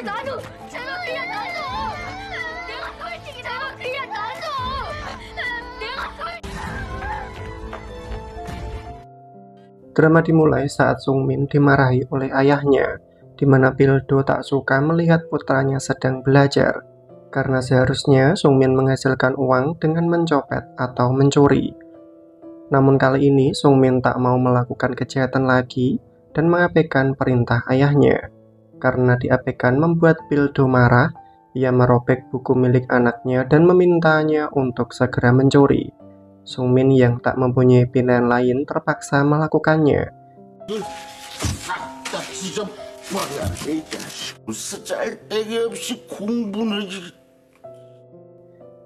나도 제가 그냥 나도 내가 솔직히 내가 그냥 나도 내가 Drama dimulai saat Sungmin dimarahi oleh ayahnya, di mana Pildo tak suka melihat putranya sedang belajar, karena seharusnya Sungmin menghasilkan uang dengan mencopet atau mencuri. Namun kali ini Sungmin tak mau melakukan kejahatan lagi dan mengabaikan perintah ayahnya. Karena diabaikan membuat Pildo marah, ia merobek buku milik anaknya dan memintanya untuk segera mencuri. Sungmin yang tak mempunyai pilihan lain terpaksa melakukannya.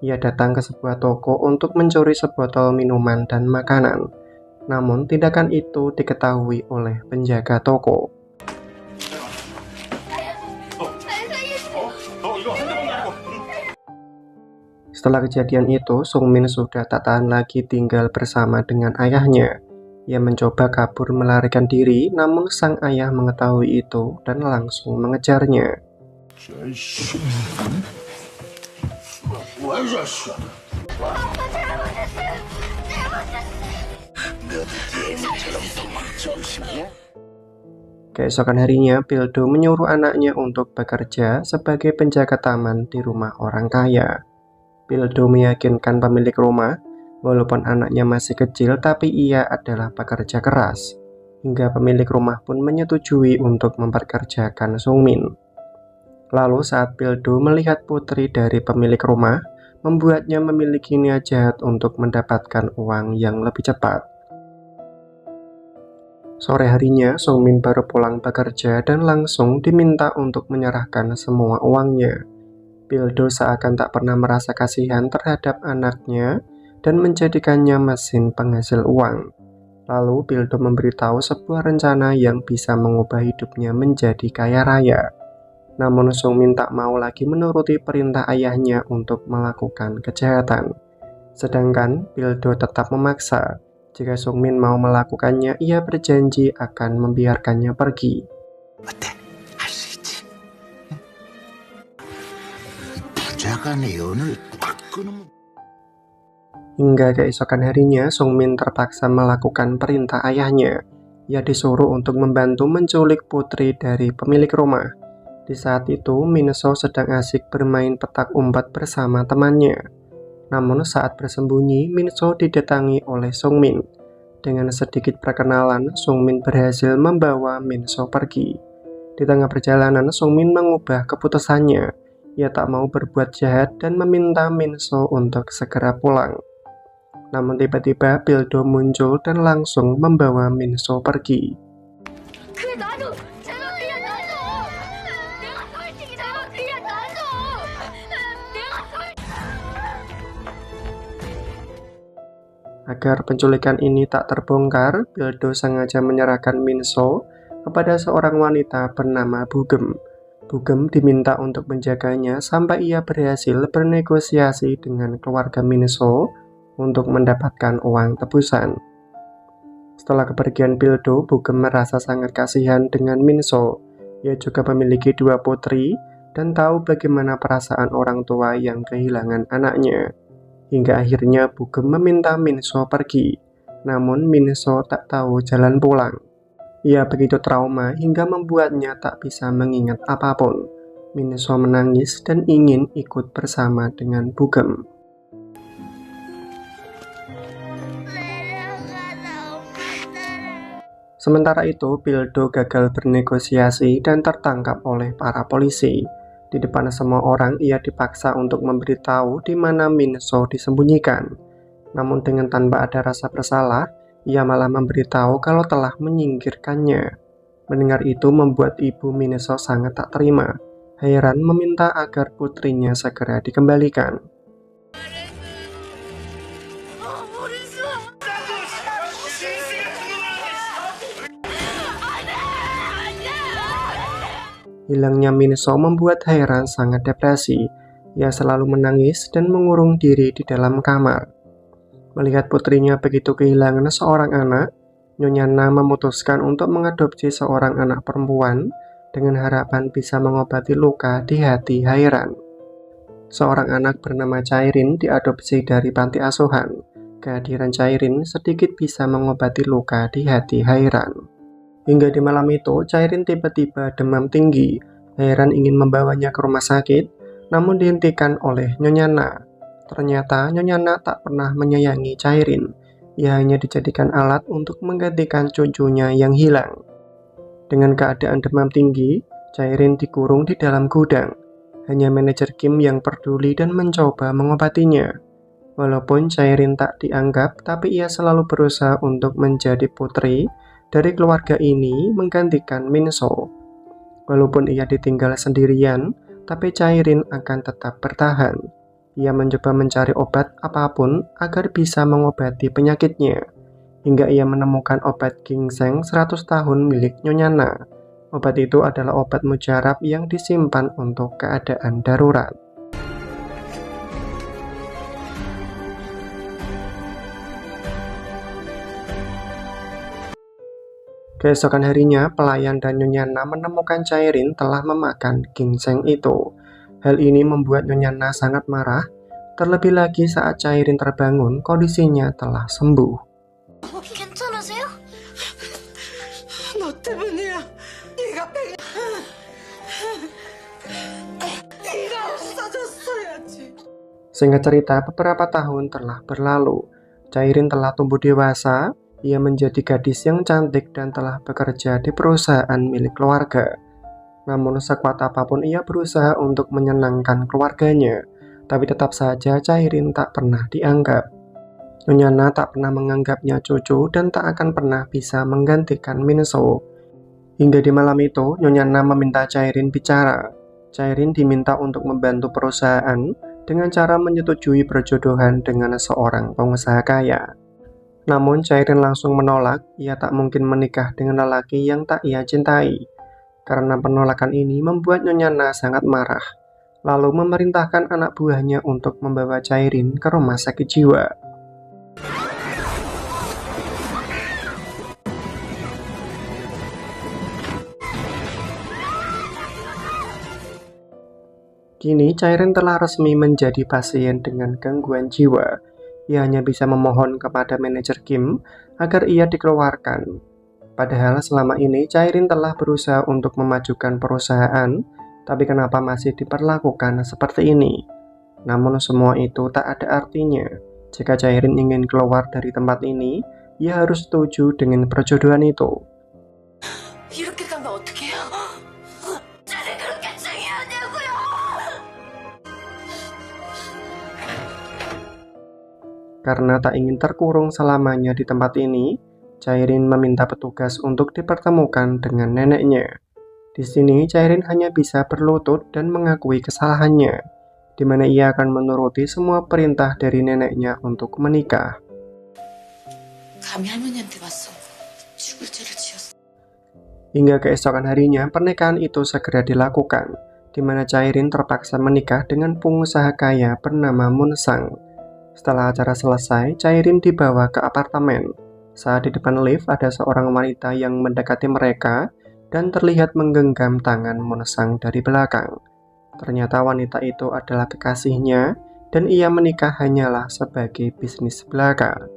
Ia datang ke sebuah toko untuk mencuri sebotol minuman dan makanan. Namun tindakan itu diketahui oleh penjaga toko. Setelah kejadian itu, Sungmin sudah tak tahan lagi tinggal bersama dengan ayahnya. Ia mencoba kabur melarikan diri, namun sang ayah mengetahui itu dan langsung mengejarnya. Keesokan harinya, Pildo menyuruh anaknya untuk bekerja sebagai penjaga taman di rumah orang kaya. Pildo meyakinkan pemilik rumah, walaupun anaknya masih kecil tapi ia adalah pekerja keras. Hingga pemilik rumah pun menyetujui untuk mempekerjakan Sungmin. Lalu saat Pildo melihat putri dari pemilik rumah, membuatnya memiliki niat jahat untuk mendapatkan uang yang lebih cepat. Sore harinya, Sungmin baru pulang bekerja dan langsung diminta untuk menyerahkan semua uangnya. Pildo seakan tak pernah merasa kasihan terhadap anaknya dan menjadikannya mesin penghasil uang. Lalu Pildo memberitahu sebuah rencana yang bisa mengubah hidupnya menjadi kaya raya. Namun Sungmin tak mau lagi menuruti perintah ayahnya untuk melakukan kejahatan. Sedangkan Pildo tetap memaksa. Jika Sungmin mau melakukannya, ia berjanji akan membiarkannya pergi. Hingga keesokan harinya, Sungmin terpaksa melakukan perintah ayahnya. Ia disuruh untuk membantu menculik putri dari pemilik rumah. Di saat itu, Minso sedang asik bermain petak umpet bersama temannya. Namun saat bersembunyi, Minso didatangi oleh Sungmin. Dengan sedikit perkenalan, Sungmin berhasil membawa Minso pergi. Di tengah perjalanan, Sungmin mengubah keputusannya. Ia tak mau berbuat jahat dan meminta Minso untuk segera pulang. Namun tiba-tiba Pildo muncul dan langsung membawa Minso pergi. Agar penculikan ini tak terbongkar, Pildo sengaja menyerahkan Minso kepada seorang wanita bernama Bugem. Bugem diminta untuk menjaganya sampai ia berhasil bernegosiasi dengan keluarga Minso untuk mendapatkan uang tebusan. Setelah kepergian Pildo, Bugem merasa sangat kasihan dengan Minso. Ia juga memiliki 2 putri dan tahu bagaimana perasaan orang tua yang kehilangan anaknya. Hingga akhirnya Bugem meminta Minso pergi, namun Minso tak tahu jalan pulang. Ia begitu trauma hingga membuatnya tak bisa mengingat apapun. Minso menangis dan ingin ikut bersama dengan Bugem. Sementara itu, Pildo gagal bernegosiasi dan tertangkap oleh para polisi. Di depan semua orang, ia dipaksa untuk memberitahu di mana Minso disembunyikan. Namun dengan tanpa ada rasa bersalah, ia malah memberitahu kalau telah menyingkirkannya. Mendengar itu membuat ibu Minso sangat tak terima. Heran meminta agar putrinya segera dikembalikan. Hilangnya Minso membuat Hairan sangat depresi. Ia selalu menangis dan mengurung diri di dalam kamar. Melihat putrinya begitu kehilangan seorang anak, Nyonya Na memutuskan untuk mengadopsi seorang anak perempuan dengan harapan bisa mengobati luka di hati Hairan. Seorang anak bernama Chairin diadopsi dari panti asuhan. Kehadiran Chairin sedikit bisa mengobati luka di hati Hairan. Hingga di malam itu, Chairin tiba-tiba demam tinggi. Hairan ingin membawanya ke rumah sakit, namun dihentikan oleh Nyonya Na. Ternyata Nyonya Na tak pernah menyayangi Chairin. Ia hanya dijadikan alat untuk menggantikan cucunya yang hilang. Dengan keadaan demam tinggi, Chairin dikurung di dalam gudang. Hanya manajer Kim yang peduli dan mencoba mengobatinya. Walaupun Chairin tak dianggap, tapi ia selalu berusaha untuk menjadi putri dari keluarga ini menggantikan Minso. Walaupun ia ditinggal sendirian, tapi Chairin akan tetap bertahan. Ia mencoba mencari obat apapun agar bisa mengobati penyakitnya. Hingga ia menemukan obat ginseng 100 tahun milik Nyonya Na. Obat itu adalah obat mujarab yang disimpan untuk keadaan darurat. Keesokan harinya, pelayan dan Nyonya Na menemukan Chairin telah memakan ginseng itu. Hal ini membuat Nyonya Na sangat marah, terlebih lagi saat Chairin terbangun, kondisinya telah sembuh. 괜찮으세요? 너 때문이야. 네가 없어졌어야지. Singkat cerita, beberapa tahun telah berlalu. Chairin telah tumbuh dewasa, ia menjadi gadis yang cantik dan telah bekerja di perusahaan milik keluarga. Namun sekuat apapun ia berusaha untuk menyenangkan keluarganya, tapi tetap saja Chairin tak pernah dianggap. Nyonya Na tak pernah menganggapnya cucu dan tak akan pernah bisa menggantikan Minso. Hingga di malam itu, Nyonya Na meminta Chairin bicara. Chairin diminta untuk membantu perusahaan dengan cara menyetujui perjodohan dengan seorang pengusaha kaya. Namun Chairin langsung menolak, ia tak mungkin menikah dengan lelaki yang tak ia cintai. Karena penolakan ini membuat Nyonya Na sangat marah, lalu memerintahkan anak buahnya untuk membawa Chairin ke rumah sakit jiwa. Kini Chairin telah resmi menjadi pasien dengan gangguan jiwa. Ia hanya bisa memohon kepada manajer Kim agar ia dikeluarkan. Padahal selama ini Chairin telah berusaha untuk memajukan perusahaan, tapi kenapa masih diperlakukan seperti ini? Namun semua itu tak ada artinya. Jika Chairin ingin keluar dari tempat ini, ia harus setuju dengan perjodohan itu. 이렇게 가면 어떡해요? 저를 그렇게 챙겨야냐고요! Karena tak ingin terkurung selamanya di tempat ini, Chairin meminta petugas untuk dipertemukan dengan neneknya. Di sini, Chairin hanya bisa berlutut dan mengakui kesalahannya, di mana ia akan menuruti semua perintah dari neneknya untuk menikah. 감히 할머니한테 맞서 죽을 죄를 지었어. Hingga keesokan harinya, pernikahan itu segera dilakukan, di mana Chairin terpaksa menikah dengan pengusaha kaya bernama Moon Sang. Setelah acara selesai, Chairin dibawa ke apartemen. Saat di depan lift, ada seorang wanita yang mendekati mereka dan terlihat menggenggam tangan Moon Sang dari belakang. Ternyata wanita itu adalah kekasihnya dan ia menikah hanyalah sebagai bisnis belaka.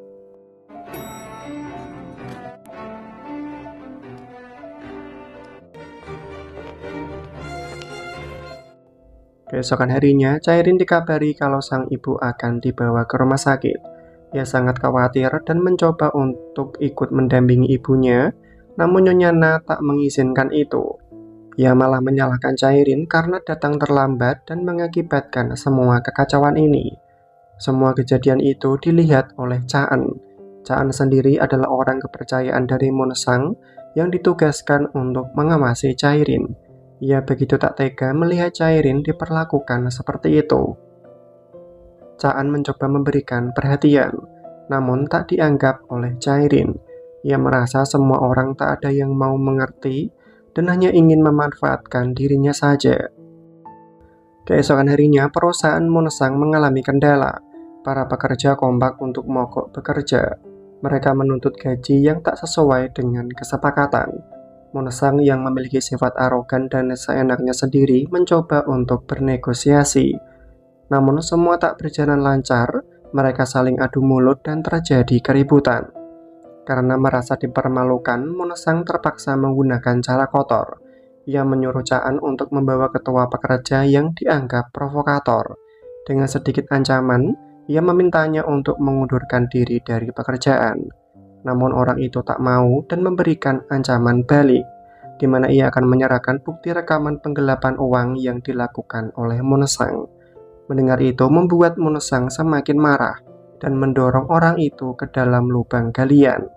Keesokan harinya, Chairin dikabari kalau sang ibu akan dibawa ke rumah sakit. Ia sangat khawatir dan mencoba untuk ikut mendampingi ibunya, namun Nyonya Na tak mengizinkan itu. Ia malah menyalahkan Chairin karena datang terlambat dan mengakibatkan semua kekacauan ini. Semua kejadian itu dilihat oleh Chaan. Chaan sendiri adalah orang kepercayaan dari Moon Sang yang ditugaskan untuk mengawasi Chairin. Ia begitu tak tega melihat Chairin diperlakukan seperti itu. Chaan mencoba memberikan perhatian, namun tak dianggap oleh Chairin. Ia merasa semua orang tak ada yang mau mengerti dan hanya ingin memanfaatkan dirinya saja. Keesokan harinya, perusahaan Moon Sang mengalami kendala. Para pekerja kompak untuk mogok bekerja. Mereka menuntut gaji yang tak sesuai dengan kesepakatan. Monesang yang memiliki sifat arogan dan seenaknya sendiri mencoba untuk bernegosiasi. Namun semua tak berjalan lancar, mereka saling adu mulut dan terjadi keributan. Karena merasa dipermalukan, Monesang terpaksa menggunakan cara kotor. Ia menyuruh Caan untuk membawa ketua pekerja yang dianggap provokator. Dengan sedikit ancaman, ia memintanya untuk mengundurkan diri dari pekerjaan. Namun orang itu tak mau dan memberikan ancaman balik, di mana ia akan menyerahkan bukti rekaman penggelapan uang yang dilakukan oleh Monesang. Mendengar itu membuat Monesang semakin marah dan mendorong orang itu ke dalam lubang galian.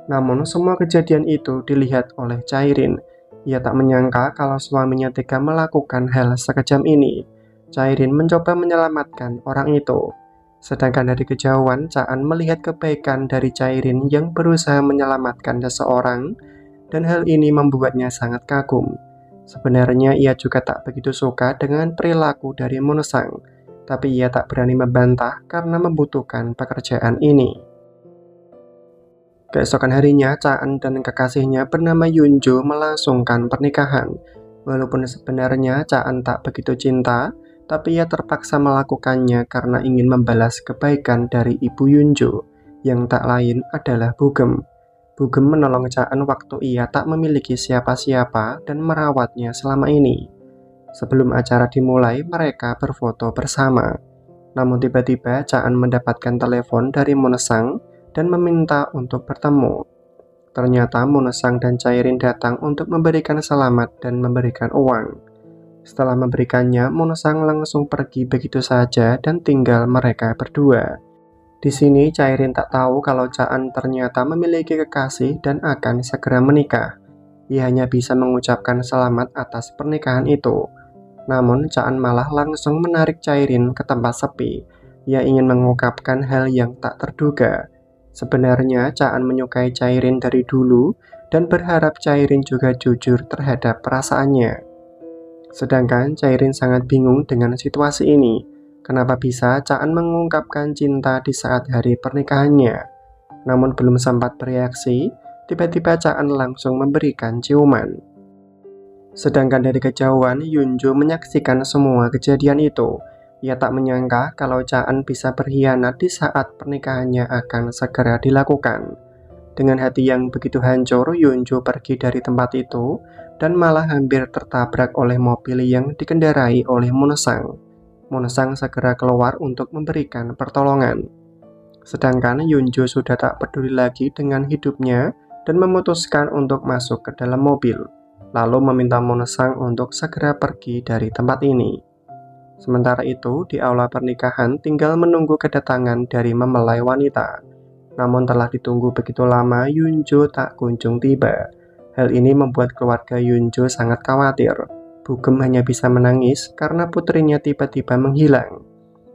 Namun semua kejadian itu dilihat oleh Chairin. Ia tak menyangka kalau suaminya tega melakukan hal sekejam ini. Chairin mencoba menyelamatkan orang itu. Sedangkan dari kejauhan, Caan melihat kebaikan dari Chairin yang berusaha menyelamatkan seseorang, dan hal ini membuatnya sangat kagum. Sebenarnya ia juga tak begitu suka dengan perilaku dari Monesang, tapi ia tak berani membantah karena membutuhkan pekerjaan ini. Keesokan harinya, Caan dan kekasihnya bernama Yunjo melangsungkan pernikahan. Walaupun sebenarnya Caan tak begitu cinta, tapi ia terpaksa melakukannya karena ingin membalas kebaikan dari ibu Yunjo, yang tak lain adalah Bugem. Bugem menolong Caan waktu ia tak memiliki siapa-siapa dan merawatnya selama ini. Sebelum acara dimulai, mereka berfoto bersama. Namun tiba-tiba Caan mendapatkan telepon dari Monesang dan meminta untuk bertemu. Ternyata Monesang dan Chairin datang untuk memberikan selamat dan memberikan uang. Setelah memberikannya, Monesang langsung pergi begitu saja dan tinggal mereka berdua. Di sini Chairin tak tahu kalau Caan ternyata memiliki kekasih dan akan segera menikah. Ia hanya bisa mengucapkan selamat atas pernikahan itu. Namun Caan malah langsung menarik Chairin ke tempat sepi. Ia ingin mengungkapkan hal yang tak terduga. Sebenarnya Caan menyukai Chairin dari dulu dan berharap Chairin juga jujur terhadap perasaannya. Sedangkan Chairin sangat bingung dengan situasi ini. Kenapa bisa Caan mengungkapkan cinta di saat hari pernikahannya? Namun belum sempat bereaksi, tiba-tiba Caan langsung memberikan ciuman. Sedangkan dari kejauhan, Yunjo menyaksikan semua kejadian itu. Ia tak menyangka kalau Caan bisa berkhianat di saat pernikahannya akan segera dilakukan. Dengan hati yang begitu hancur, Yunjo pergi dari tempat itu dan malah hampir tertabrak oleh mobil yang dikendarai oleh Monesang. Monesang segera keluar untuk memberikan pertolongan. Sedangkan Yunjo sudah tak peduli lagi dengan hidupnya dan memutuskan untuk masuk ke dalam mobil, lalu meminta Monesang untuk segera pergi dari tempat ini. Sementara itu, di aula pernikahan tinggal menunggu kedatangan dari mempelai wanita. Namun telah ditunggu begitu lama, Yunjo tak kunjung tiba. Hal ini membuat keluarga Yunjo sangat khawatir. Bugem hanya bisa menangis karena putrinya tiba-tiba menghilang.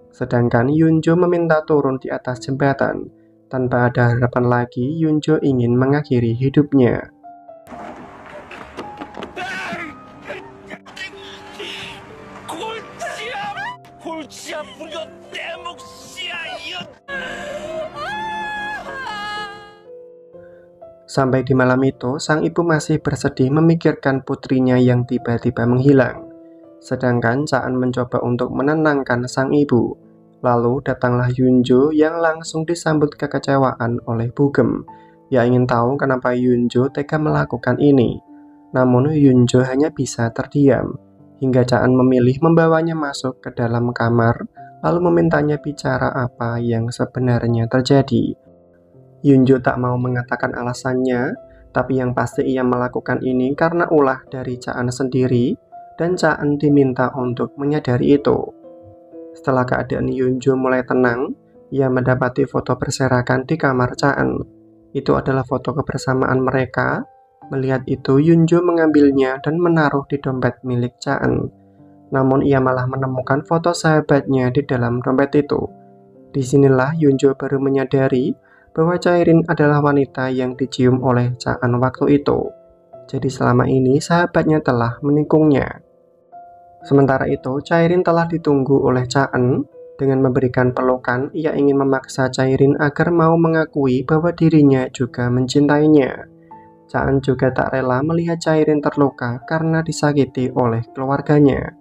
Sedangkan Yunjo meminta turun di atas jembatan. Tanpa ada harapan lagi, Yunjo ingin mengakhiri hidupnya. Sampai di malam itu, sang ibu masih bersedih memikirkan putrinya yang tiba-tiba menghilang. Sedangkan Caan mencoba untuk menenangkan sang ibu. Lalu datanglah Yunjo yang langsung disambut kekecewaan oleh Bugem. Ia ingin tahu kenapa Yunjo tega melakukan ini. Namun Yunjo hanya bisa terdiam, hingga Caan memilih membawanya masuk ke dalam kamar, lalu memintanya bicara apa yang sebenarnya terjadi. Yunjo tak mau mengatakan alasannya, tapi yang pasti ia melakukan ini karena ulah dari Caan sendiri, dan Caan diminta untuk menyadari itu. Setelah keadaan Yunjo mulai tenang, ia mendapati foto berserakan di kamar Caan. Itu adalah foto kebersamaan mereka. Melihat itu, Yunjo mengambilnya dan menaruh di dompet milik Caan. Namun ia malah menemukan foto sahabatnya di dalam dompet itu. Disinilah Yunjo baru menyadari bahwa Chairin adalah wanita yang dicium oleh Caan waktu itu. Jadi selama ini sahabatnya telah menikungnya. Sementara itu, Chairin telah ditunggu oleh Caan. Dengan memberikan pelukan, ia ingin memaksa Chairin agar mau mengakui bahwa dirinya juga mencintainya. Caan juga tak rela melihat Chairin terluka karena disakiti oleh keluarganya.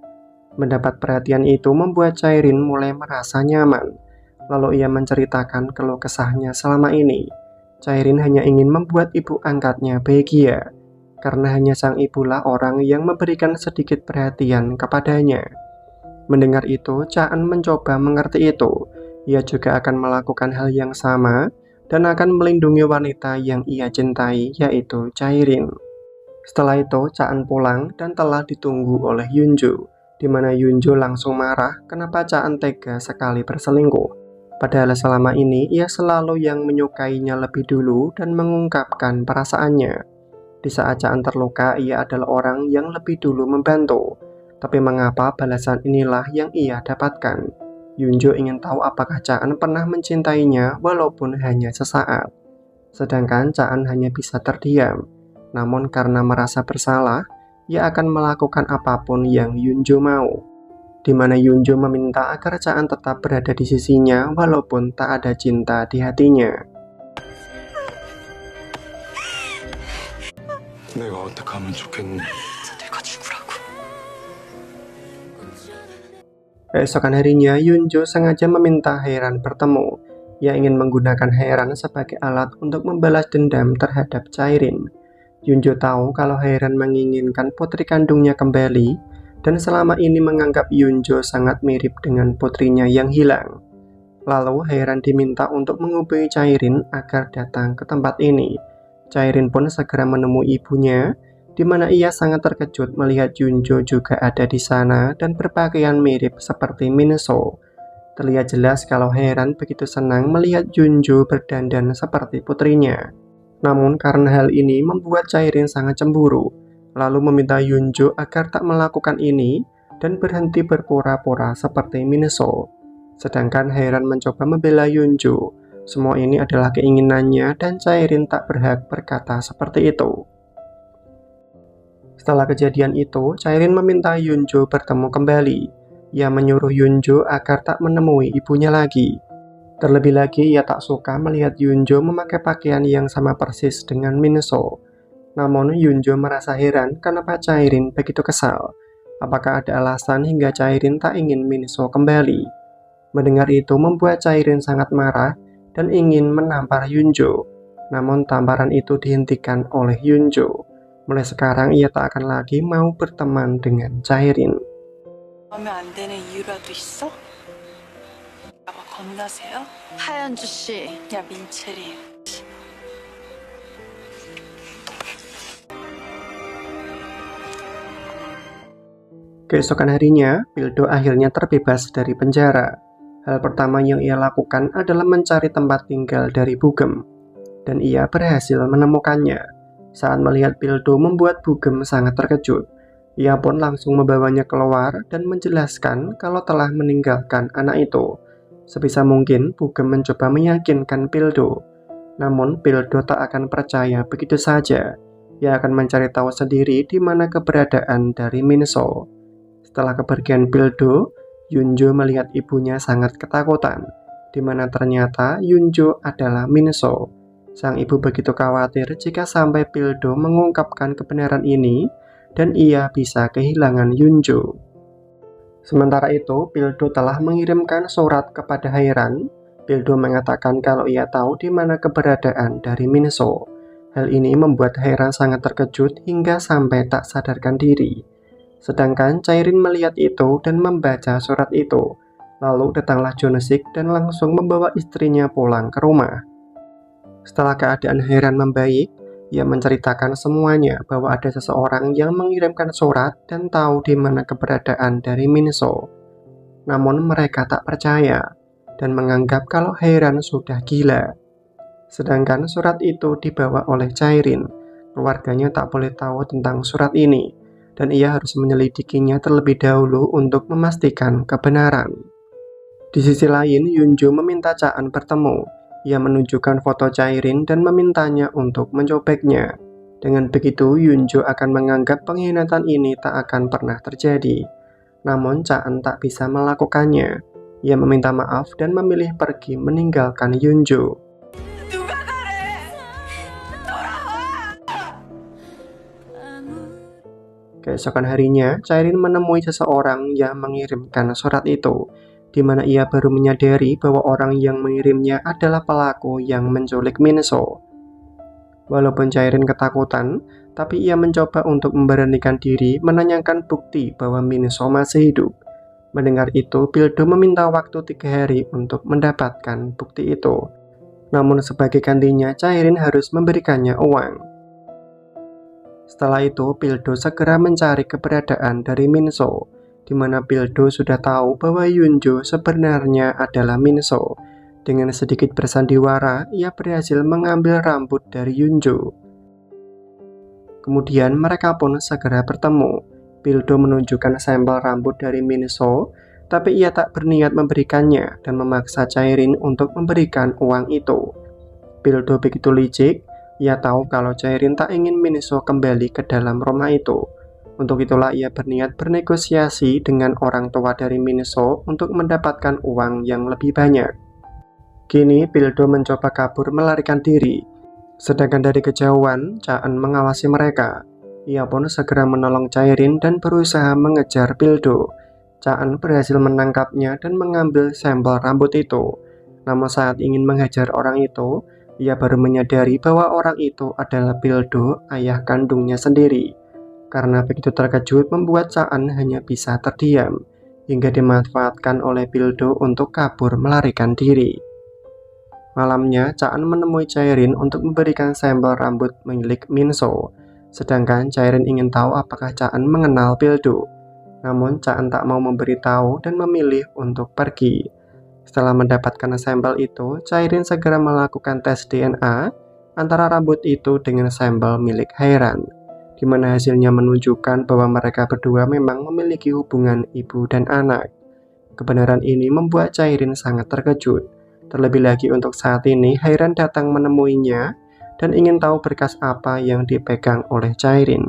Mendapat perhatian itu membuat Chairin mulai merasa nyaman. Lalu ia menceritakan keluh kesahnya selama ini. Chairin hanya ingin membuat ibu angkatnya bahagia, karena hanya sang ibulah orang yang memberikan sedikit perhatian kepadanya. Mendengar itu, Caan mencoba mengerti itu. Ia juga akan melakukan hal yang sama dan akan melindungi wanita yang ia cintai, yaitu Chairin. Setelah itu, Caan pulang dan telah ditunggu oleh Yunju, di mana Yunju langsung marah kenapa Caan tega sekali berselingkuh. Padahal selama ini ia selalu yang menyukainya lebih dulu dan mengungkapkan perasaannya. Di saat Caan terluka, ia adalah orang yang lebih dulu membantu. Tapi mengapa balasan inilah yang ia dapatkan? Yunju ingin tahu apakah Caan pernah mencintainya walaupun hanya sesaat. Sedangkan Caan hanya bisa terdiam. Namun karena merasa bersalah, ia akan melakukan apapun yang Yunju mau. Di mana Yunju meminta agar Caan tetap berada di sisinya walaupun tak ada cinta di hatinya. 내가 어떻게 하면 좋겠니? 내가 죽으라고. Keesokan harinya, Yunju sengaja meminta Hairan bertemu. Ia ingin menggunakan Hairan sebagai alat untuk membalas dendam terhadap Chairin. Yunju tahu kalau Hairan menginginkan putri kandungnya kembali, dan selama ini menganggap Yunju sangat mirip dengan putrinya yang hilang. Lalu Hairan diminta untuk menghubungi Chairin agar datang ke tempat ini. Chairin pun segera menemui ibunya, di mana ia sangat terkejut melihat Yunju juga ada di sana dan berpakaian mirip seperti Minso. Terlihat jelas kalau Hairan begitu senang melihat Yunju berdandan seperti putrinya. Namun karena hal ini membuat Chairin sangat cemburu, lalu meminta Yunju agar tak melakukan ini dan berhenti berpura-pura seperti Minso. Sedangkan Hairan mencoba membela Yunju. Semua ini adalah keinginannya dan Chairin tak berhak berkata seperti itu. Setelah kejadian itu, Chairin meminta Yunju bertemu kembali. Ia menyuruh Yunju agar tak menemui ibunya lagi. Terlebih lagi, ia tak suka melihat Yunju memakai pakaian yang sama persis dengan Minso. Namun, Yunju merasa heran kenapa Chairin begitu kesal. Apakah ada alasan hingga Chairin tak ingin Minso kembali? Mendengar itu membuat Chairin sangat marah dan ingin menampar Yunju. Namun tamparan itu dihentikan oleh Yunju. Mulai sekarang ia tak akan lagi mau berteman dengan Chairin. 마음에 안 드는 이유라도 있어? 아빠 겁나세요? 하연주 씨, 야 민채리. Keesokan harinya, Pildo akhirnya terbebas dari penjara. Hal pertama yang ia lakukan adalah mencari tempat tinggal dari Bugem, dan ia berhasil menemukannya. Saat melihat Pildo membuat Bugem sangat terkejut. Ia pun langsung membawanya keluar dan menjelaskan kalau telah meninggalkan anak itu. Sebisa mungkin Bugem mencoba meyakinkan Pildo. Namun Pildo tak akan percaya begitu saja. Ia akan mencari tahu sendiri di mana keberadaan dari Minso. Setelah kepergian Pildo, Yunju melihat ibunya sangat ketakutan, di mana ternyata Yunju adalah Minso. Sang ibu begitu khawatir jika sampai Pildo mengungkapkan kebenaran ini dan ia bisa kehilangan Yunju. Sementara itu, Pildo telah mengirimkan surat kepada Hairan. Pildo mengatakan kalau ia tahu di mana keberadaan dari Minso. Hal ini membuat Hairan sangat terkejut hingga sampai tak sadarkan diri. Sedangkan Chairin melihat itu dan membaca surat itu. Lalu datanglah Jonesik dan langsung membawa istrinya pulang ke rumah. Setelah keadaan Hairan membaik, ia menceritakan semuanya bahwa ada seseorang yang mengirimkan surat dan tahu di mana keberadaan dari Minso. Namun mereka tak percaya dan menganggap kalau Hairan sudah gila. Sedangkan surat itu dibawa oleh Chairin. Keluarganya tak boleh tahu tentang surat ini, dan ia harus menyelidikinya terlebih dahulu untuk memastikan kebenaran. Di sisi lain, Yunju meminta Caan bertemu. Ia menunjukkan foto Chairin dan memintanya untuk mencobeknya. Dengan begitu, Yunju akan menganggap pengkhianatan ini tak akan pernah terjadi. Namun, Caan tak bisa melakukannya. Ia meminta maaf dan memilih pergi meninggalkan Yunju. 누가 그래? 돌아와! Keesokan harinya, Chairin menemui seseorang yang mengirimkan surat itu, di mana ia baru menyadari bahwa orang yang mengirimnya adalah pelaku yang menculik Minso. Walaupun Chairin ketakutan, tapi ia mencoba untuk memberanikan diri menanyakan bukti bahwa Minso masih hidup. Mendengar itu, Pildo meminta waktu 3 hari untuk mendapatkan bukti itu. Namun sebagai gantinya, Chairin harus memberikannya uang. Setelah itu, Pildo segera mencari keberadaan dari Minso, di mana Pildo sudah tahu bahwa Yunjo sebenarnya adalah Minso. Dengan sedikit bersandiwara, ia berhasil mengambil rambut dari Yunjo. Kemudian mereka pun segera bertemu. Pildo menunjukkan sampel rambut dari Minso, tapi ia tak berniat memberikannya dan memaksa Chairin untuk memberikan uang itu. Pildo begitu licik, ia tahu kalau Chairin tak ingin Minso kembali ke dalam rumah itu. Untuk itulah ia berniat bernegosiasi dengan orang tua dari Minso untuk mendapatkan uang yang lebih banyak. Kini Pildo mencoba kabur melarikan diri. Sedangkan dari kejauhan, Chaan mengawasi mereka. Ia pun segera menolong Chairin dan berusaha mengejar Pildo. Chaan berhasil menangkapnya dan mengambil sampel rambut itu. Namun saat ingin menghajar orang itu, ia baru menyadari bahwa orang itu adalah Pildo, ayah kandungnya sendiri. Karena begitu terkejut membuat Chaan hanya bisa terdiam, hingga dimanfaatkan oleh Pildo untuk kabur melarikan diri. Malamnya, Chaan menemui Chairin untuk memberikan sampel rambut milik Minso. Sedangkan Chairin ingin tahu apakah Chaan mengenal Pildo. Namun Chaan tak mau memberitahu dan memilih untuk pergi. Setelah mendapatkan sampel itu, Chairin segera melakukan tes DNA antara rambut itu dengan sampel milik Hairan, di mana hasilnya menunjukkan bahwa mereka berdua memang memiliki hubungan ibu dan anak. Kebenaran ini membuat Chairin sangat terkejut. Terlebih lagi untuk saat ini, Hairan datang menemuinya dan ingin tahu berkas apa yang dipegang oleh Chairin.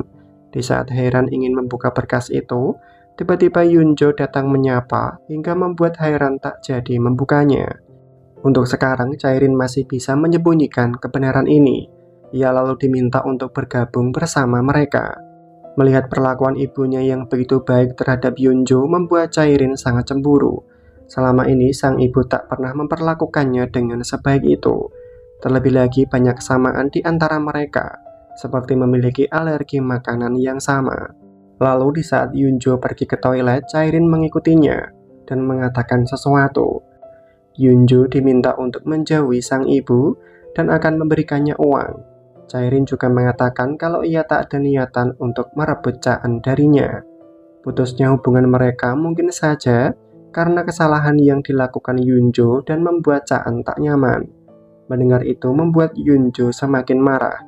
Di saat Hairan ingin membuka berkas itu, tiba-tiba Yunjo datang menyapa hingga membuat Hairan tak jadi membukanya. Untuk sekarang, Chairin masih bisa menyembunyikan kebenaran ini. Ia lalu diminta untuk bergabung bersama mereka. Melihat perlakuan ibunya yang begitu baik terhadap Yunjo membuat Chairin sangat cemburu. Selama ini, sang ibu tak pernah memperlakukannya dengan sebaik itu. Terlebih lagi banyak kesamaan di antara mereka, seperti memiliki alergi makanan yang sama. Lalu di saat Yunjo pergi ke toilet, Chairin mengikutinya dan mengatakan sesuatu. Yunjo diminta untuk menjauhi sang ibu dan akan memberikannya uang. Chairin juga mengatakan kalau ia tak ada niatan untuk merebut Chaan darinya. Putusnya hubungan mereka mungkin saja karena kesalahan yang dilakukan Yunjo dan membuat Chaan tak nyaman. Mendengar itu membuat Yunjo semakin marah.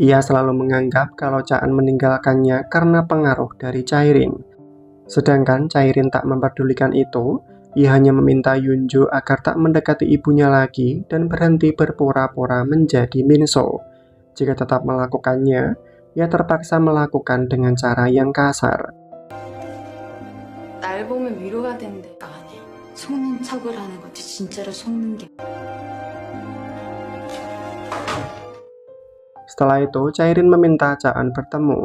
Ia selalu menganggap kalau Chaan meninggalkannya karena pengaruh dari Chairin. Sedangkan Chairin tak memperdulikan itu, ia hanya meminta Yunjo agar tak mendekati ibunya lagi dan berhenti berpura-pura menjadi Minso. Jika tetap melakukannya, ia terpaksa melakukan dengan cara yang kasar. 날 보면 위로가 된대. 아니, 속는 척을 하는 거지 진짜로 속는 게. Setelah itu, Chairin meminta Chaan bertemu.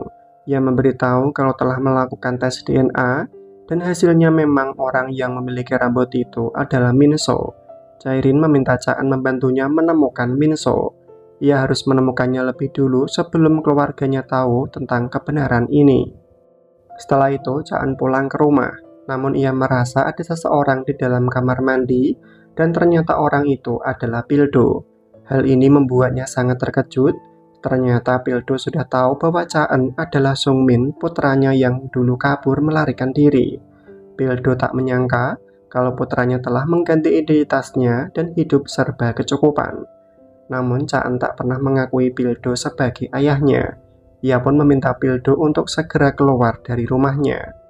Ia memberitahu kalau telah melakukan tes DNA dan hasilnya memang orang yang memiliki rambut itu adalah Minso. Chairin meminta Chaan membantunya menemukan Minso. Ia harus menemukannya lebih dulu sebelum keluarganya tahu tentang kebenaran ini. Setelah itu, Chaan pulang ke rumah. Namun ia merasa ada seseorang di dalam kamar mandi dan ternyata orang itu adalah Pildo. Hal ini membuatnya sangat terkejut. Ternyata Pildo sudah tahu bahwa Chaan adalah Sungmin, putranya yang dulu kabur melarikan diri. Pildo tak menyangka kalau putranya telah mengganti identitasnya dan hidup serba kecukupan. Namun Chaan tak pernah mengakui Pildo sebagai ayahnya. Ia pun meminta Pildo untuk segera keluar dari rumahnya.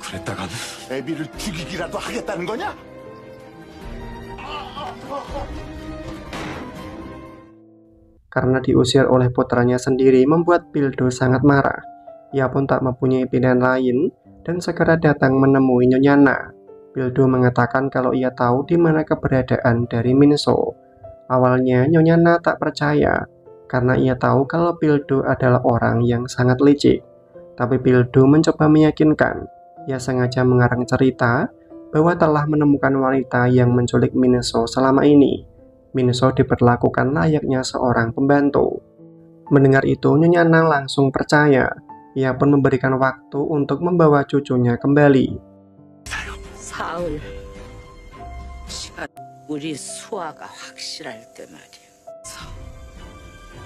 그랬다간 애비를 죽이기라도 하겠다는 거냐? Karena diusir oleh putranya sendiri membuat Pildo sangat marah. Ia pun tak mempunyai pilihan lain dan segera datang menemui Nyonya Na. Pildo mengatakan kalau ia tahu di mana keberadaan dari Minso. Awalnya Nyonya Na tak percaya karena ia tahu kalau Pildo adalah orang yang sangat licik. Tapi Pildo mencoba meyakinkan. Ia sengaja mengarang cerita bahwa telah menemukan wanita yang menculik Minso selama ini. Minso diperlakukan layaknya seorang pembantu. Mendengar itu, Nyonya Na langsung percaya. Ia pun memberikan waktu untuk membawa cucunya kembali. 사흘 시간 우리 수아가 확실할 때 말이야.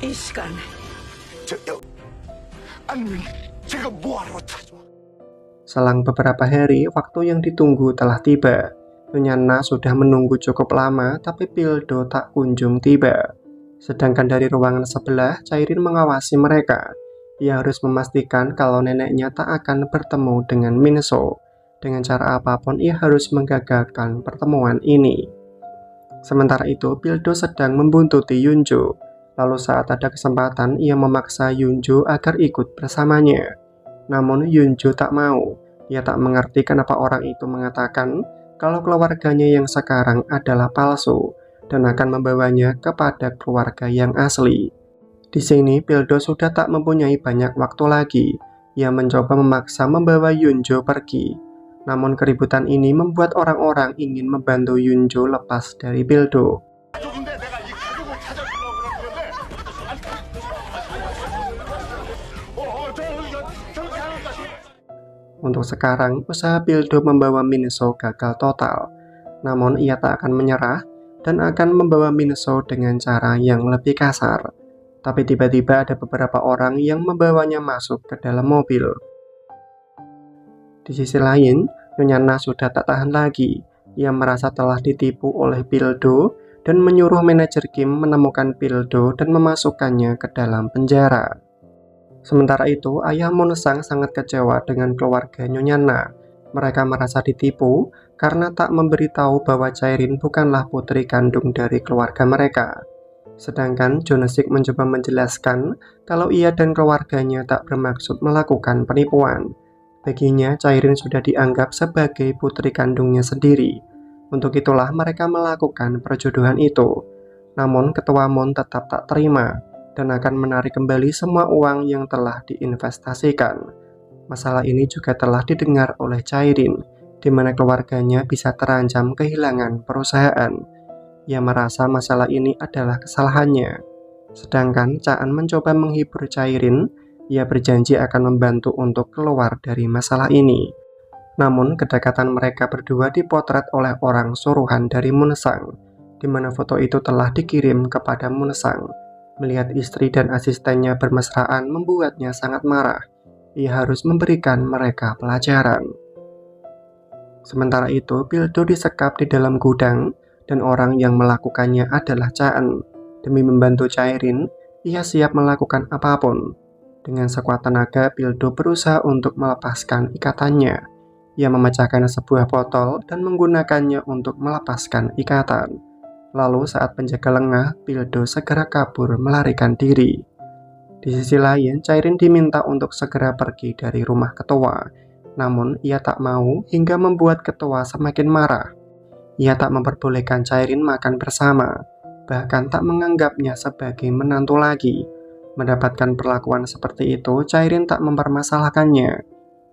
이 시간에 아니, 제가 뭐하러 찾아? Selang beberapa hari, waktu yang ditunggu telah tiba. Nyonya Na sudah menunggu cukup lama, tapi Pildo tak kunjung tiba. Sedangkan dari ruangan sebelah, Cairin mengawasi mereka. Ia harus memastikan kalau neneknya tak akan bertemu dengan Minso. Dengan cara apapun, ia harus menggagalkan pertemuan ini. Sementara itu, Pildo sedang membuntuti Yunjo. Lalu saat ada kesempatan, ia memaksa Yunjo agar ikut bersamanya. Namun Yunjo tak mau. Ia tak mengerti kenapa orang itu mengatakan kalau keluarganya yang sekarang adalah palsu dan akan membawanya kepada keluarga yang asli. Di sini, Pildo sudah tak mempunyai banyak waktu lagi. Ia mencoba memaksa membawa Yunjo pergi. Namun keributan ini membuat orang-orang ingin membantu Yunjo lepas dari Pildo. 가족인데 내가 이 가족을 찾아주려고 그러는데 저기 하는 다시 Untuk sekarang, usaha Pildo membawa Minso gagal total. Namun ia tak akan menyerah dan akan membawa Minso dengan cara yang lebih kasar. Tapi tiba-tiba ada beberapa orang yang membawanya masuk ke dalam mobil. Di sisi lain, Nyonya Na sudah tak tahan lagi. Ia merasa telah ditipu oleh Pildo dan menyuruh manajer Kim menemukan Pildo dan memasukkannya ke dalam penjara. Sementara itu, ayah Moonsang sangat kecewa dengan keluarga Nyonya Na. Mereka merasa ditipu karena tak memberitahu bahwa Cairin bukanlah putri kandung dari keluarga mereka. Sedangkan Jonesik mencoba menjelaskan kalau ia dan keluarganya tak bermaksud melakukan penipuan. Baginya, Cairin sudah dianggap sebagai putri kandungnya sendiri. Untuk itulah mereka melakukan perjodohan itu. Namun ketua Mon tetap tak terima dan akan menarik kembali semua uang yang telah diinvestasikan. Masalah ini juga telah didengar oleh Cairin, di mana keluarganya bisa terancam kehilangan perusahaan. Ia merasa masalah ini adalah kesalahannya. Sedangkan Caan mencoba menghibur Cairin, ia berjanji akan membantu untuk keluar dari masalah ini. Namun kedekatan mereka berdua dipotret oleh orang suruhan dari Moonsang, di mana foto itu telah dikirim kepada Moonsang. Melihat istri dan asistennya bermesraan membuatnya sangat marah. Ia harus memberikan mereka pelajaran. Sementara itu, Pildo disekap di dalam gudang dan orang yang melakukannya adalah Caan. Demi membantu Cairin, ia siap melakukan apapun. Dengan sekuat tenaga, Pildo berusaha untuk melepaskan ikatannya. Ia memecahkan sebuah botol dan menggunakannya untuk melepaskan ikatan. Lalu saat penjaga lengah, Pildo segera kabur melarikan diri. Di sisi lain, Cairin diminta untuk segera pergi dari rumah ketua. Namun, ia tak mau hingga membuat ketua semakin marah. Ia tak memperbolehkan Cairin makan bersama, bahkan tak menganggapnya sebagai menantu lagi. Mendapatkan perlakuan seperti itu, Cairin tak mempermasalahkannya.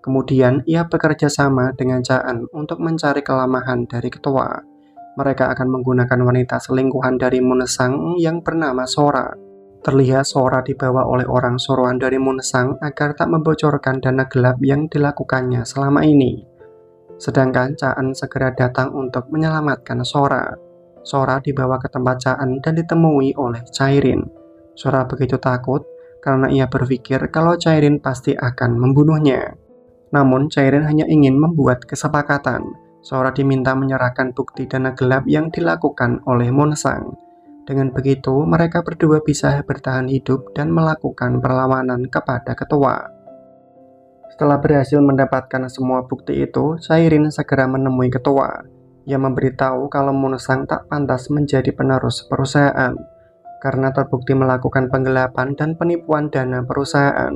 Kemudian, ia bekerja sama dengan Caan untuk mencari kelemahan dari ketua. Mereka akan menggunakan wanita selingkuhan dari Moonsang yang bernama Sora. Terlihat Sora dibawa oleh orang suruhan dari Moonsang agar tak membocorkan dana gelap yang dilakukannya selama ini. Sedangkan Caan segera datang untuk menyelamatkan Sora. Sora dibawa ke tempat Caan dan ditemui oleh Cairin. Sora begitu takut karena ia berpikir kalau Cairin pasti akan membunuhnya. Namun Cairin hanya ingin membuat kesepakatan. Sora diminta menyerahkan bukti dana gelap yang dilakukan oleh Moonsang. Dengan begitu, mereka berdua bisa bertahan hidup dan melakukan perlawanan kepada ketua. Setelah berhasil mendapatkan semua bukti itu, Cairin segera menemui ketua. Ia memberitahu kalau Moonsang tak pantas menjadi penerus perusahaan karena terbukti melakukan penggelapan dan penipuan dana perusahaan.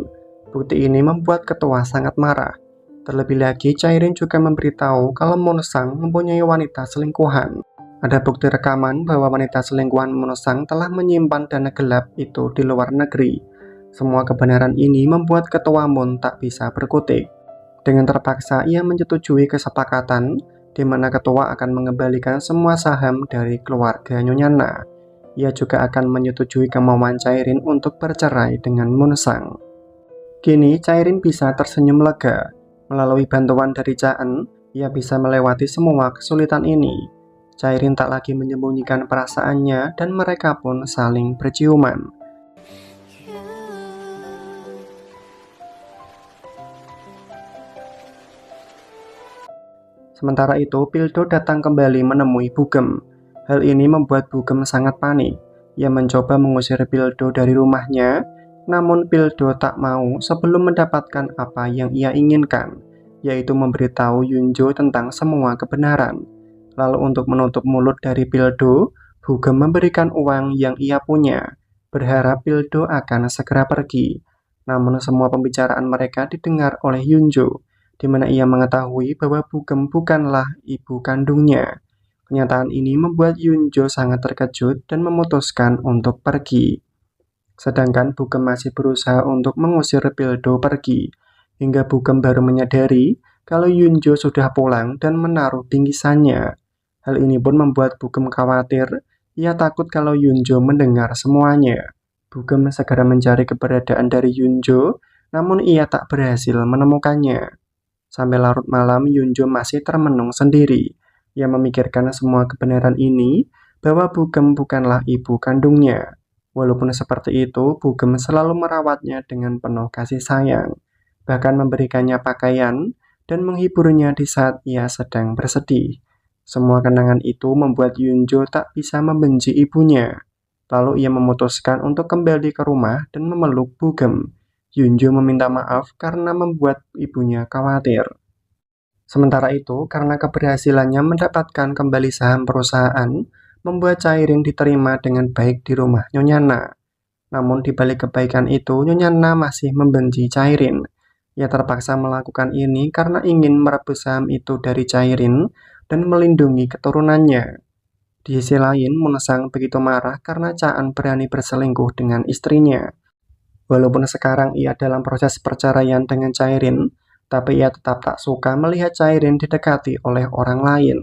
Bukti ini membuat ketua sangat marah. Terlebih lagi, Cairin juga memberitahu kalau Moonsang mempunyai wanita selingkuhan. Ada bukti rekaman bahwa wanita selingkuhan Moonsang telah menyimpan dana gelap itu di luar negeri. Semua kebenaran ini membuat Ketua Moon tak bisa berkutik. Dengan terpaksa ia menyetujui kesepakatan di mana ketua akan mengembalikan semua saham dari keluarga Nyonya Na. Ia juga akan menyetujui kemauan Chairin untuk bercerai dengan Moon Sang. Kini Chairin bisa tersenyum lega. Melalui bantuan dari Cha-eun, ia bisa melewati semua kesulitan ini. Chairin tak lagi menyembunyikan perasaannya dan mereka pun saling berciuman. Sementara itu, Pildo datang kembali menemui Bugem. Hal ini membuat Bugem sangat panik. Ia mencoba mengusir Pildo dari rumahnya, namun Pildo tak mau sebelum mendapatkan apa yang ia inginkan, yaitu memberitahu Yunjo tentang semua kebenaran. Lalu untuk menutup mulut dari Pildo, Bugem memberikan uang yang ia punya, berharap Pildo akan segera pergi. Namun semua pembicaraan mereka didengar oleh Yunjo, di mana ia mengetahui bahwa Bugem bukanlah ibu kandungnya. Kenyataan ini membuat Yunjo sangat terkejut dan memutuskan untuk pergi. Sedangkan Bugem masih berusaha untuk mengusir Pildo pergi, hingga Bugem baru menyadari kalau Yunjo sudah pulang dan menaruh bingkisannya. Hal ini pun membuat Bugem khawatir. Ia takut kalau Yunjo mendengar semuanya. Bugem segera mencari keberadaan dari Yunjo, namun ia tak berhasil menemukannya. Sampai larut malam, Yunjo masih termenung sendiri. Ia memikirkan semua kebenaran ini, bahwa Bugem bukanlah ibu kandungnya. Walaupun seperti itu, Bugem selalu merawatnya dengan penuh kasih sayang, bahkan memberikannya pakaian dan menghiburnya di saat ia sedang bersedih. Semua kenangan itu membuat Yunjo tak bisa membenci ibunya. Lalu ia memutuskan untuk kembali ke rumah dan memeluk Bugem. Yunjo meminta maaf karena membuat ibunya khawatir. Sementara itu, karena keberhasilannya mendapatkan kembali saham perusahaan, membuat Chairin diterima dengan baik di rumah Nyonya Na. Namun di balik kebaikan itu, Nyonya Na masih membenci Chairin. Ia terpaksa melakukan ini karena ingin merebut saham itu dari Chairin dan melindungi keturunannya. Di sisi lain, Moon Sang begitu marah karena Cha-eun berani berselingkuh dengan istrinya. Walaupun sekarang ia dalam proses perceraian dengan Chairin, tapi ia tetap tak suka melihat Chairin didekati oleh orang lain.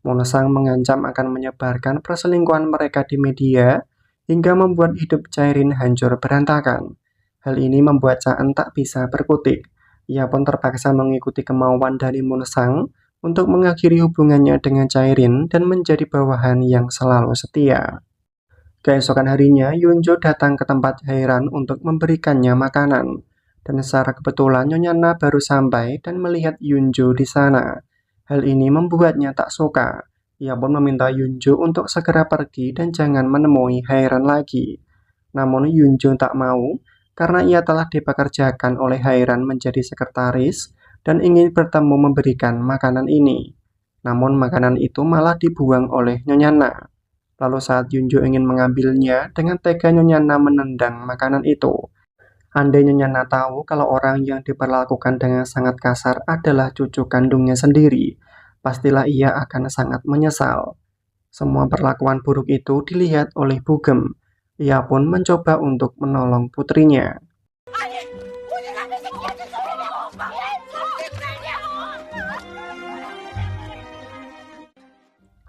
Moon Sang mengancam akan menyebarkan perselingkuhan mereka di media hingga membuat hidup Chairin hancur berantakan. Hal ini membuat Cha-eun tak bisa berkutik. Ia pun terpaksa mengikuti kemauan dari Moon Sang untuk mengakhiri hubungannya dengan Chairin dan menjadi bawahan yang selalu setia. Keesokan harinya, Yunjo datang ke tempat Hairan untuk memberikannya makanan. Dan secara kebetulan Nyonya Na baru sampai dan melihat Yunjo di sana. Hal ini membuatnya tak suka. Ia pun meminta Yunjo untuk segera pergi dan jangan menemui Hairan lagi. Namun Yunjo tak mau karena ia telah dipekerjakan oleh Hairan menjadi sekretaris dan ingin bertemu memberikan makanan ini. Namun makanan itu malah dibuang oleh Nyonya Na. Lalu saat Yunjo ingin mengambilnya, dengan tega Nyonya Na menendang makanan itu. Andai Nyonya Na tahu kalau orang yang diperlakukan dengan sangat kasar adalah cucu kandungnya sendiri, pastilah ia akan sangat menyesal. Semua perlakuan buruk itu dilihat oleh Bugem. Ia pun mencoba untuk menolong putrinya.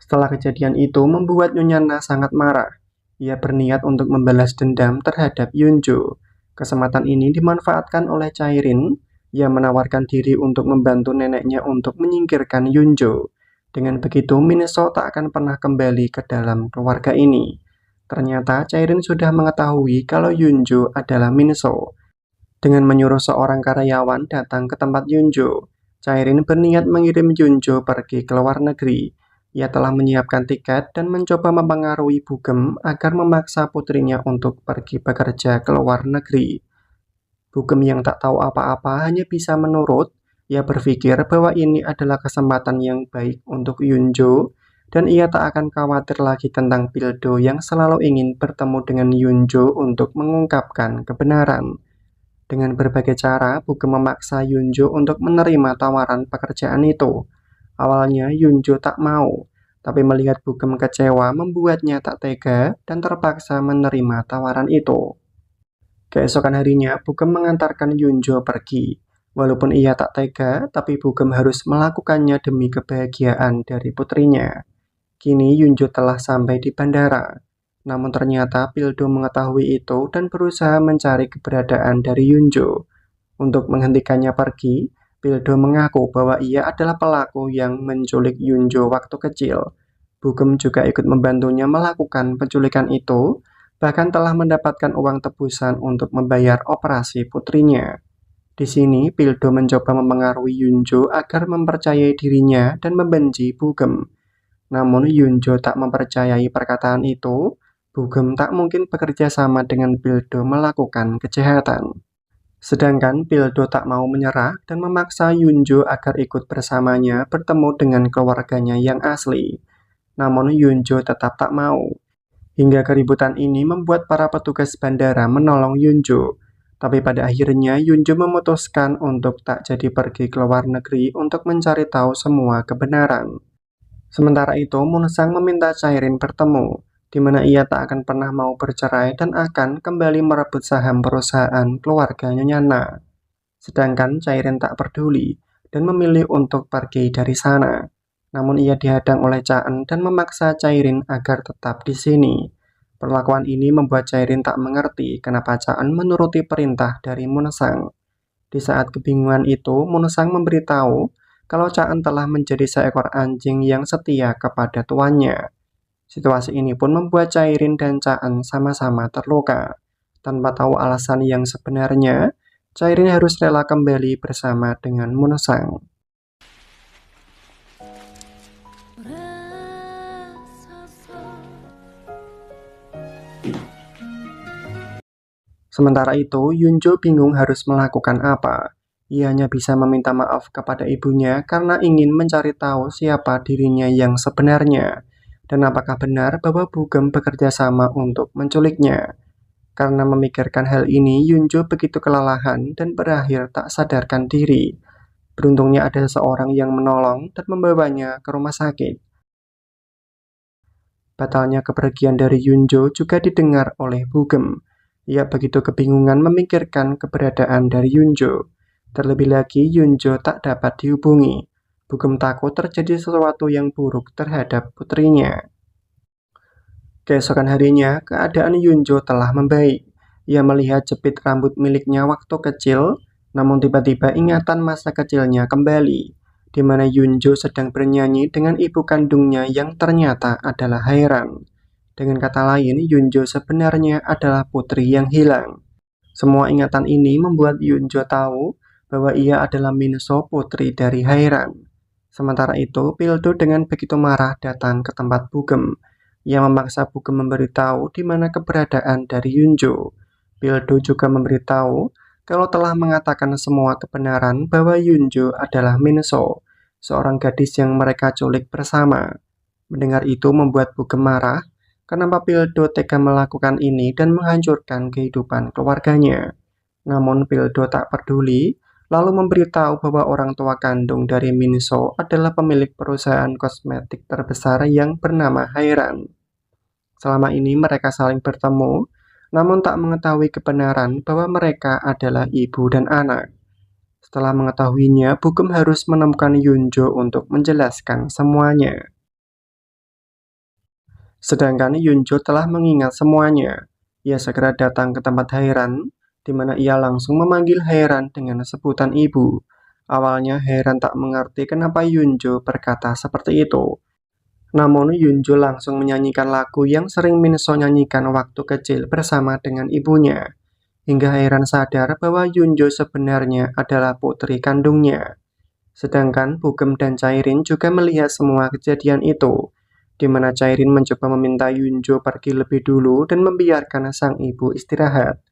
Setelah kejadian itu membuat Nyonya Na sangat marah. Ia berniat untuk membalas dendam terhadap Yunjo. Kesempatan ini dimanfaatkan oleh Chairin. Ia menawarkan diri untuk membantu neneknya untuk menyingkirkan Yunjo. Dengan begitu, Minso tak akan pernah kembali ke dalam keluarga ini. Ternyata Chairin sudah mengetahui kalau Yunjo adalah Minso. Dengan menyuruh seorang karyawan datang ke tempat Yunjo, Chairin berniat mengirim Yunjo pergi ke luar negeri. Ia telah menyiapkan tiket dan mencoba mempengaruhi Bugem agar memaksa putrinya untuk pergi bekerja ke luar negeri. Bugem yang tak tahu apa-apa hanya bisa menurut. Ia berpikir bahwa ini adalah kesempatan yang baik untuk Yunjo, dan ia tak akan khawatir lagi tentang Pildo yang selalu ingin bertemu dengan Yunjo untuk mengungkapkan kebenaran. Dengan berbagai cara, Bugem memaksa Yunjo untuk menerima tawaran pekerjaan itu. Awalnya Yunjo tak mau, tapi melihat Bugem kecewa membuatnya tak tega dan terpaksa menerima tawaran itu. Keesokan harinya, Bugem mengantarkan Yunjo pergi. Walaupun ia tak tega, tapi Bugem harus melakukannya demi kebahagiaan dari putrinya. Kini Yunjo telah sampai di bandara. Namun ternyata Pildo mengetahui itu dan berusaha mencari keberadaan dari Yunjo. Untuk menghentikannya pergi, Pildo mengaku bahwa ia adalah pelaku yang menculik Yunjo waktu kecil. Bugem juga ikut membantunya melakukan penculikan itu, bahkan telah mendapatkan uang tebusan untuk membayar operasi putrinya. Di sini, Pildo mencoba mempengaruhi Yunjo agar mempercayai dirinya dan membenci Bugem. Namun Yunjo tak mempercayai perkataan itu. Bugem tak mungkin bekerja sama dengan Pildo melakukan kejahatan. Sedangkan Pildo tak mau menyerah dan memaksa Yunjo agar ikut bersamanya bertemu dengan keluarganya yang asli. Namun Yunjo tetap tak mau. Hingga keributan ini membuat para petugas bandara menolong Yunjo. Tapi pada akhirnya Yunjo memutuskan untuk tak jadi pergi ke luar negeri untuk mencari tahu semua kebenaran. Sementara itu, Munsang meminta Chairin bertemu, di mana ia tak akan pernah mau bercerai dan akan kembali merebut saham perusahaan keluarga Nyonya Na. Sedangkan Chairin tak peduli dan memilih untuk pergi dari sana. Namun ia dihadang oleh Chaan dan memaksa Chairin agar tetap di sini. Perlakuan ini membuat Chairin tak mengerti kenapa Chaan menuruti perintah dari Munsang. Di saat kebingungan itu, Munsang memberitahu kalau Chaan telah menjadi seekor anjing yang setia kepada tuannya. Situasi ini pun membuat Chairin dan Chaan sama-sama terluka. Tanpa tahu alasan yang sebenarnya, Chairin harus rela kembali bersama dengan Munsang. Sementara itu, Yunjo bingung harus melakukan apa. Ia hanya bisa meminta maaf kepada ibunya karena ingin mencari tahu siapa dirinya yang sebenarnya. Dan apakah benar bahwa Bugem bekerja sama untuk menculiknya. Karena memikirkan hal ini, Yunjo begitu kelelahan dan berakhir tak sadarkan diri. Beruntungnya ada seseorang yang menolong dan membawanya ke rumah sakit. Batalnya kepergian dari Yunjo juga didengar oleh Bugem. Ia begitu kebingungan memikirkan keberadaan dari Yunjo. Terlebih lagi, Yunjo tak dapat dihubungi. Bugem takut terjadi sesuatu yang buruk terhadap putrinya. Keesokan harinya, keadaan Yunjo telah membaik. Ia melihat jepit rambut miliknya waktu kecil, namun tiba-tiba ingatan masa kecilnya kembali, di mana Yunjo sedang bernyanyi dengan ibu kandungnya yang ternyata adalah Hairan. Dengan kata lain, Yunjo sebenarnya adalah putri yang hilang. Semua ingatan ini membuat Yunjo tahu bahwa ia adalah Minso, putri dari Hairan. Sementara itu, Pildo dengan begitu marah datang ke tempat Bugem. Ia memaksa Bugem memberitahu di mana keberadaan dari Yunjo. Pildo juga memberitahu kalau telah mengatakan semua kebenaran bahwa Yunjo adalah Minso, seorang gadis yang mereka culik bersama. Mendengar itu membuat Bugem marah. Kenapa Pildo tega melakukan ini dan menghancurkan kehidupan keluarganya? Namun Pildo tak peduli, lalu memberitahu bahwa orang tua kandung dari Minso adalah pemilik perusahaan kosmetik terbesar yang bernama Hairan. Selama ini mereka saling bertemu, namun tak mengetahui kebenaran bahwa mereka adalah ibu dan anak. Setelah mengetahuinya, Bugem harus menemukan Yunjo untuk menjelaskan semuanya. Sedangkan Yunjo telah mengingat semuanya. Ia segera datang ke tempat Hairan, di mana ia langsung memanggil Hairan dengan sebutan ibu. Awalnya Hairan tak mengerti kenapa Yunjo berkata seperti itu. Namun Yunjo langsung menyanyikan lagu yang sering Minso nyanyikan waktu kecil bersama dengan ibunya. Hingga Hairan sadar bahwa Yunjo sebenarnya adalah putri kandungnya. Sedangkan Bugem dan Chairin juga melihat semua kejadian itu, di mana Chairin mencoba meminta Yunjo pergi lebih dulu dan membiarkan sang ibu istirahat.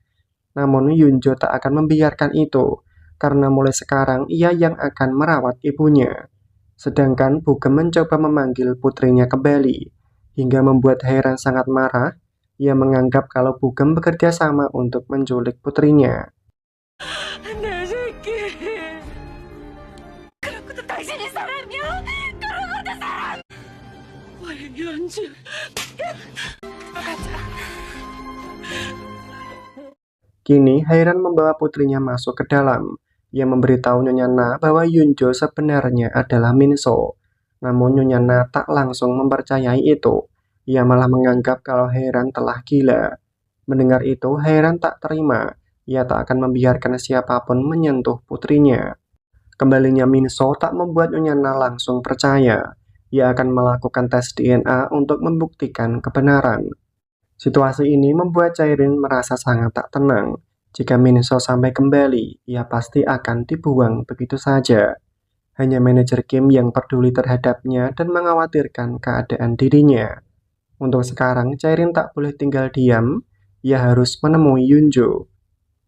Namun Yunjo tak akan membiarkan itu, karena mulai sekarang ia yang akan merawat ibunya. Sedangkan Bugem mencoba memanggil putrinya kembali, hingga membuat Hairan sangat marah. Ia menganggap kalau Bugem bekerja sama untuk menculik putrinya. Kini Hairan membawa putrinya masuk ke dalam. Ia memberitahu Nyonya Na bahwa Yunjo sebenarnya adalah Minso. Namun Nyonya Na tak langsung mempercayai itu. Ia malah menganggap kalau Hairan telah gila. Mendengar itu, Hairan tak terima. Ia tak akan membiarkan siapapun menyentuh putrinya. Kembalinya Minso tak membuat Nyonya Na langsung percaya. Ia akan melakukan tes DNA untuk membuktikan kebenaran. Situasi ini membuat Chairin merasa sangat tak tenang. Jika Minso sampai kembali, ia pasti akan dibuang begitu saja. Hanya manajer Kim yang peduli terhadapnya dan mengkhawatirkan keadaan dirinya. Untuk sekarang, Chairin tak boleh tinggal diam. Ia harus menemui Yunjo.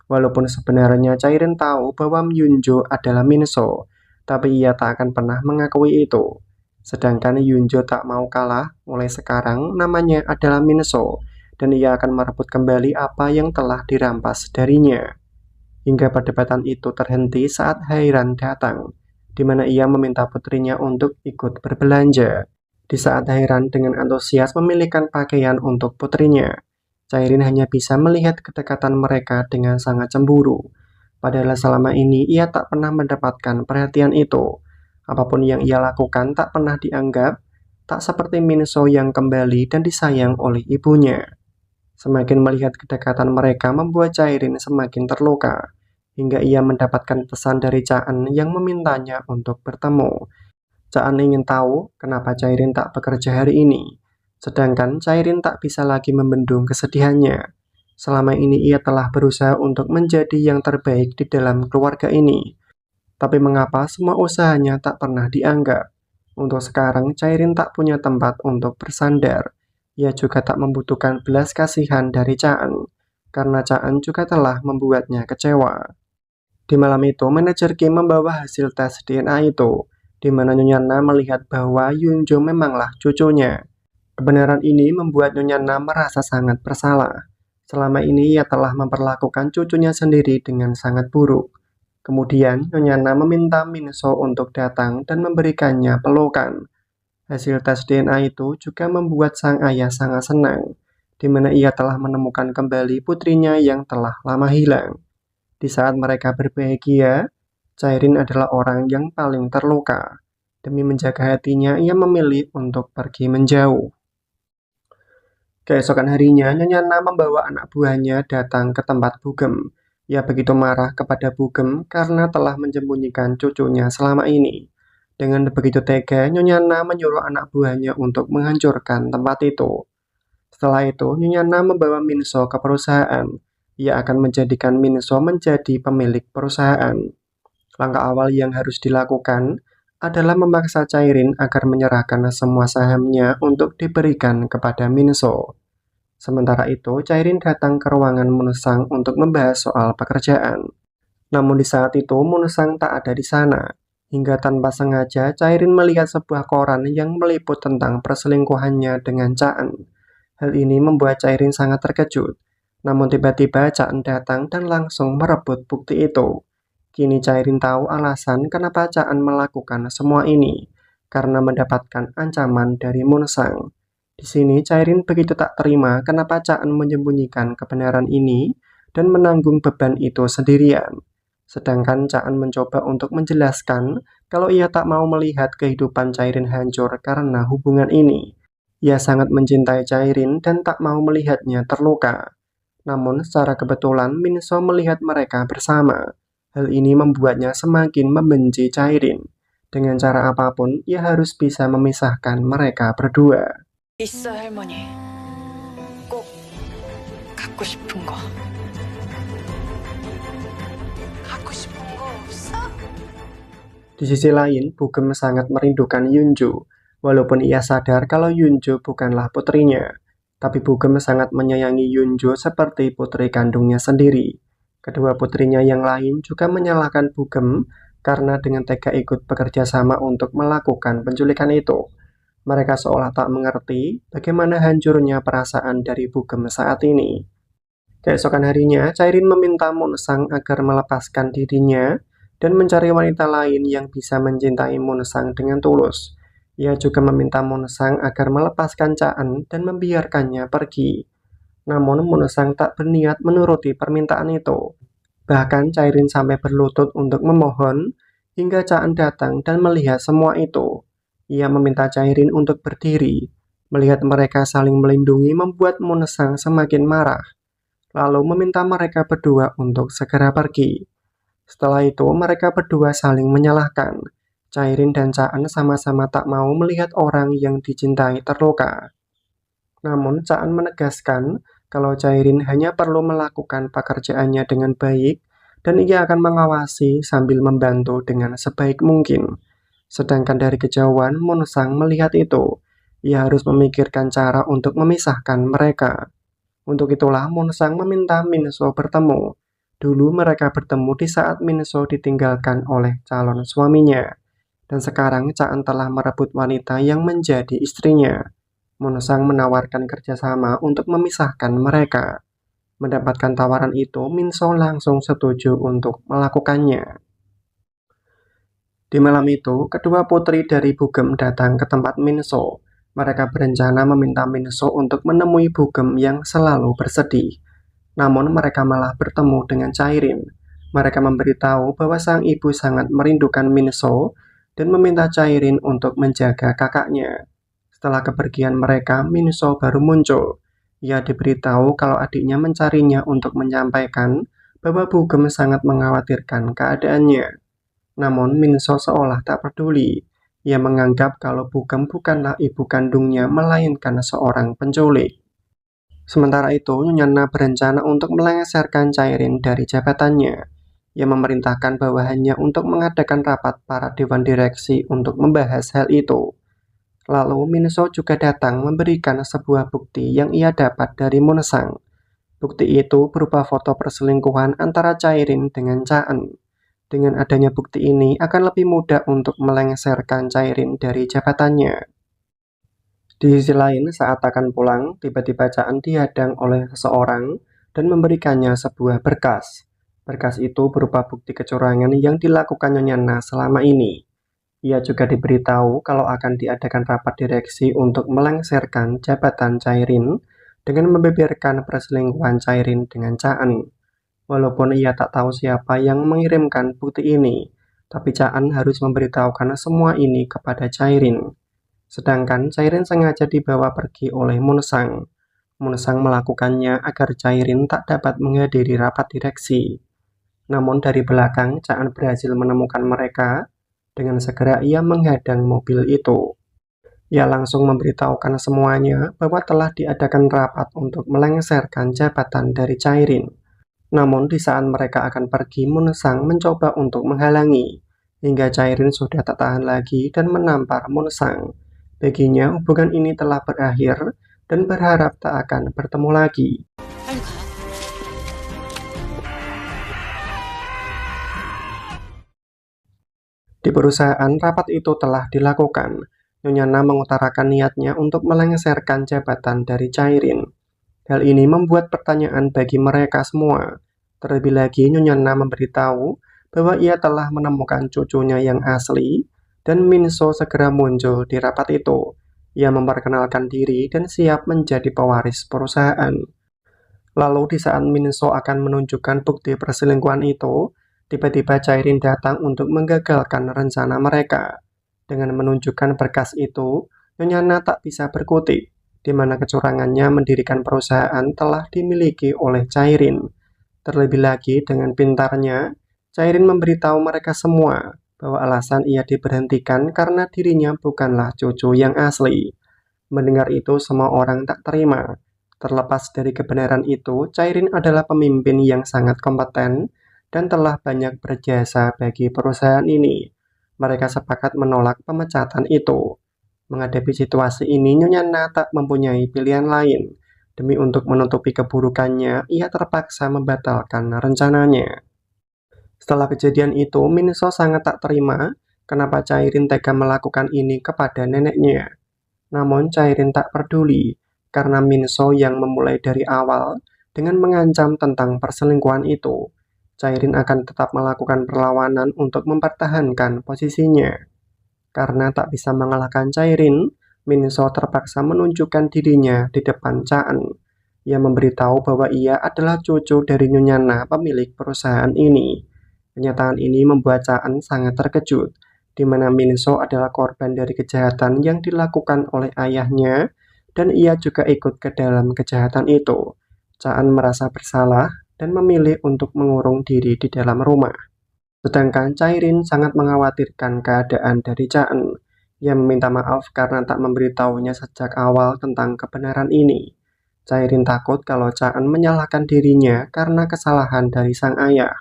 Walaupun sebenarnya Chairin tahu bahwa Yunjo adalah Minso, tapi ia tak akan pernah mengakui itu. Sedangkan Yunjo tak mau kalah, mulai sekarang namanya adalah Minso, dan ia akan merebut kembali apa yang telah dirampas darinya. Hingga perdebatan itu terhenti saat Hairan datang, di mana ia meminta putrinya untuk ikut berbelanja. Di saat Hairan dengan antusias memilihkan pakaian untuk putrinya, Chairin hanya bisa melihat kedekatan mereka dengan sangat cemburu. Padahal selama ini ia tak pernah mendapatkan perhatian itu. Apapun yang ia lakukan tak pernah dianggap, tak seperti Minso yang kembali dan disayang oleh ibunya. Semakin melihat kedekatan mereka membuat Chairin semakin terluka, hingga ia mendapatkan pesan dari Chaan yang memintanya untuk bertemu. Chaan ingin tahu kenapa Chairin tak bekerja hari ini, sedangkan Chairin tak bisa lagi membendung kesedihannya. Selama ini ia telah berusaha untuk menjadi yang terbaik di dalam keluarga ini, tapi mengapa semua usahanya tak pernah dianggap? Untuk sekarang Chairin tak punya tempat untuk bersandar. Ia juga tak membutuhkan belas kasihan dari Chaan, karena Chaan juga telah membuatnya kecewa. Di malam itu, manajer Kim membawa hasil tes DNA itu, di mana Nyonya Na melihat bahwa Yunjo memanglah cucunya. Kebenaran ini membuat Nyonya Na merasa sangat bersalah. Selama ini ia telah memperlakukan cucunya sendiri dengan sangat buruk. Kemudian, Nyonya Na meminta Minso untuk datang dan memberikannya pelukan. Hasil tes DNA itu juga membuat sang ayah sangat senang, di mana ia telah menemukan kembali putrinya yang telah lama hilang. Di saat mereka berbahagia, Chairin adalah orang yang paling terluka. Demi menjaga hatinya, ia memilih untuk pergi menjauh. Keesokan harinya, Nyonya Na membawa anak buahnya datang ke tempat Bugem. Ia begitu marah kepada Bugem karena telah menyembunyikan cucunya selama ini. Dengan begitu tega, Nyonya Na menyuruh anak buahnya untuk menghancurkan tempat itu. Setelah itu, Nyonya Na membawa Minso ke perusahaan. Ia akan menjadikan Minso menjadi pemilik perusahaan. Langkah awal yang harus dilakukan adalah memaksa Chairin agar menyerahkan semua sahamnya untuk diberikan kepada Minso. Sementara itu, Chairin datang ke ruangan Munsang untuk membahas soal pekerjaan. Namun di saat itu, Munsang tak ada di sana. Hingga tanpa sengaja, Chairin melihat sebuah koran yang meliput tentang perselingkuhannya dengan Chaan. Hal ini membuat Chairin sangat terkejut. Namun tiba-tiba Chaan datang dan langsung merebut bukti itu. Kini Chairin tahu alasan kenapa Chaan melakukan semua ini, karena mendapatkan ancaman dari Munsang. Di sini Chairin begitu tak terima kenapa Chaan menyembunyikan kebenaran ini dan menanggung beban itu sendirian. Sedangkan Chaan mencoba untuk menjelaskan kalau ia tak mau melihat kehidupan Chairin hancur karena hubungan ini. Ia sangat mencintai Chairin dan tak mau melihatnya terluka. Namun secara kebetulan Minso melihat mereka bersama. Hal ini membuatnya semakin membenci Chairin. Dengan cara apapun, ia harus bisa memisahkan mereka berdua. 있어 할머니. 꼭 갖고 싶은 거. 갖고 싶은 거 없어? Di sisi lain, Bugem sangat merindukan Yunjo. Walaupun ia sadar kalau Yunjo bukanlah putrinya, tapi Bugem sangat menyayangi Yunjo seperti putri kandungnya sendiri. Kedua putrinya yang lain juga menyalahkan Bugem karena dengan tega ikut bekerja sama untuk melakukan penculikan itu. Mereka seolah tak mengerti bagaimana hancurnya perasaan dari Bugem saat ini. Keesokan harinya, Chairin meminta Munsang agar melepaskan dirinya dan mencari wanita lain yang bisa mencintai Munsang dengan tulus. Ia juga meminta Munsang agar melepaskan Chaan dan membiarkannya pergi. Namun Monesang tak berniat menuruti permintaan itu. Bahkan Chairin sampai berlutut untuk memohon hingga Chaan datang dan melihat semua itu. Ia meminta Chairin untuk berdiri. Melihat mereka saling melindungi membuat Monesang semakin marah. Lalu meminta mereka berdua untuk segera pergi. Setelah itu mereka berdua saling menyalahkan. Chairin dan Chaan sama-sama tak mau melihat orang yang dicintai terluka. Namun Chaan menegaskan kalau Chairin hanya perlu melakukan pekerjaannya dengan baik dan ia akan mengawasi sambil membantu dengan sebaik mungkin. Sedangkan dari kejauhan Monesang melihat itu. Ia harus memikirkan cara untuk memisahkan mereka. Untuk itulah Monesang meminta Minso bertemu. Dulu mereka bertemu di saat Minso ditinggalkan oleh calon suaminya. Dan sekarang Chaan telah merebut wanita yang menjadi istrinya. Monesang menawarkan kerjasama untuk memisahkan mereka. Mendapatkan tawaran itu, Minso langsung setuju untuk melakukannya. Di malam itu, kedua putri dari Bugem datang ke tempat Minso. Mereka berencana meminta Minso untuk menemui Bugem yang selalu bersedih. Namun mereka malah bertemu dengan Chairin. Mereka memberitahu bahwa sang ibu sangat merindukan Minso dan meminta Chairin untuk menjaga kakaknya. Setelah kepergian mereka, Minso baru muncul. Ia diberitahu kalau adiknya mencarinya untuk menyampaikan bahwa Bugem sangat mengkhawatirkan keadaannya. Namun Minso seolah tak peduli. Ia menganggap kalau Bugem bukanlah ibu kandungnya melainkan seorang penculik. Sementara itu, Nyonya Na berencana untuk melengsarkan Chairin dari jabatannya. Ia memerintahkan bawahannya untuk mengadakan rapat para dewan direksi untuk membahas hal itu. Lalu Minso juga datang memberikan sebuah bukti yang ia dapat dari Monesang. Bukti itu berupa foto perselingkuhan antara Chairin dengan Chaan. Dengan adanya bukti ini akan lebih mudah untuk melengsarkan Chairin dari jabatannya. Di sisi lain, saat akan pulang, tiba-tiba Chaan dihadang oleh seseorang dan memberikannya sebuah berkas. Berkas itu berupa bukti kecurangan yang dilakukan Nyonya Na selama ini. Ia juga diberitahu kalau akan diadakan rapat direksi untuk melengsarkan jabatan Chairin dengan membeberkan perselingkuhan Chairin dengan Chaan. Walaupun ia tak tahu siapa yang mengirimkan bukti ini, tapi Chaan harus memberitahukan semua ini kepada Chairin. Sedangkan Chairin sengaja dibawa pergi oleh Monesang. Monesang melakukannya agar Chairin tak dapat menghadiri rapat direksi. Namun dari belakang Chaan berhasil menemukan mereka. Dengan segera ia menghadang mobil itu. Ia langsung memberitahukan semuanya bahwa telah diadakan rapat untuk melengsarkan jabatan dari Chairin. Namun di saat mereka akan pergi, Monesang mencoba untuk menghalangi. Hingga Chairin sudah tak tahan lagi dan menampar Monesang. Baginya hubungan ini telah berakhir dan berharap tak akan bertemu lagi. Di perusahaan rapat itu telah dilakukan. Nyonya Na mengutarakan niatnya untuk melengsarkan jabatan dari Chairin. Hal ini membuat pertanyaan bagi mereka semua. Terlebih lagi Nyonya Na memberitahu bahwa ia telah menemukan cucunya yang asli dan Minso segera muncul di rapat itu. Ia memperkenalkan diri dan siap menjadi pewaris perusahaan. Lalu di saat Minso akan menunjukkan bukti perselingkuhan itu, tiba-tiba Chairin datang untuk menggagalkan rencana mereka. Dengan menunjukkan berkas itu, Nyonya Na tak bisa berkutik, di mana kecurangannya mendirikan perusahaan telah dimiliki oleh Chairin. Terlebih lagi dengan pintarnya, Chairin memberitahu mereka semua bahwa alasan ia diberhentikan karena dirinya bukanlah cucu yang asli. Mendengar itu semua orang tak terima. Terlepas dari kebenaran itu, Chairin adalah pemimpin yang sangat kompeten dan telah banyak berjasa bagi perusahaan ini. Mereka sepakat menolak pemecatan itu. Menghadapi situasi ini, Nyonya Na tak mempunyai pilihan lain. Demi untuk menutupi keburukannya, ia terpaksa membatalkan rencananya. Setelah kejadian itu, Minso sangat tak terima kenapa Chairin tega melakukan ini kepada neneknya. Namun Chairin tak peduli, karena Minso yang memulai dari awal dengan mengancam tentang perselingkuhan itu. Chairin akan tetap melakukan perlawanan untuk mempertahankan posisinya. Karena tak bisa mengalahkan Chairin, Minso terpaksa menunjukkan dirinya di depan Chaan. Ia memberitahu bahwa ia adalah cucu dari Nyonya Na, pemilik perusahaan ini. Kenyataan ini membuat Chaan sangat terkejut, di mana Minso adalah korban dari kejahatan yang dilakukan oleh ayahnya, dan ia juga ikut ke dalam kejahatan itu. Chaan merasa bersalah dan memilih untuk mengurung diri di dalam rumah. Sedangkan Chairin sangat mengkhawatirkan keadaan dari Chaan. Ia meminta maaf karena tak memberitahunya sejak awal tentang kebenaran ini. Chairin takut kalau Chaan menyalahkan dirinya karena kesalahan dari sang ayah.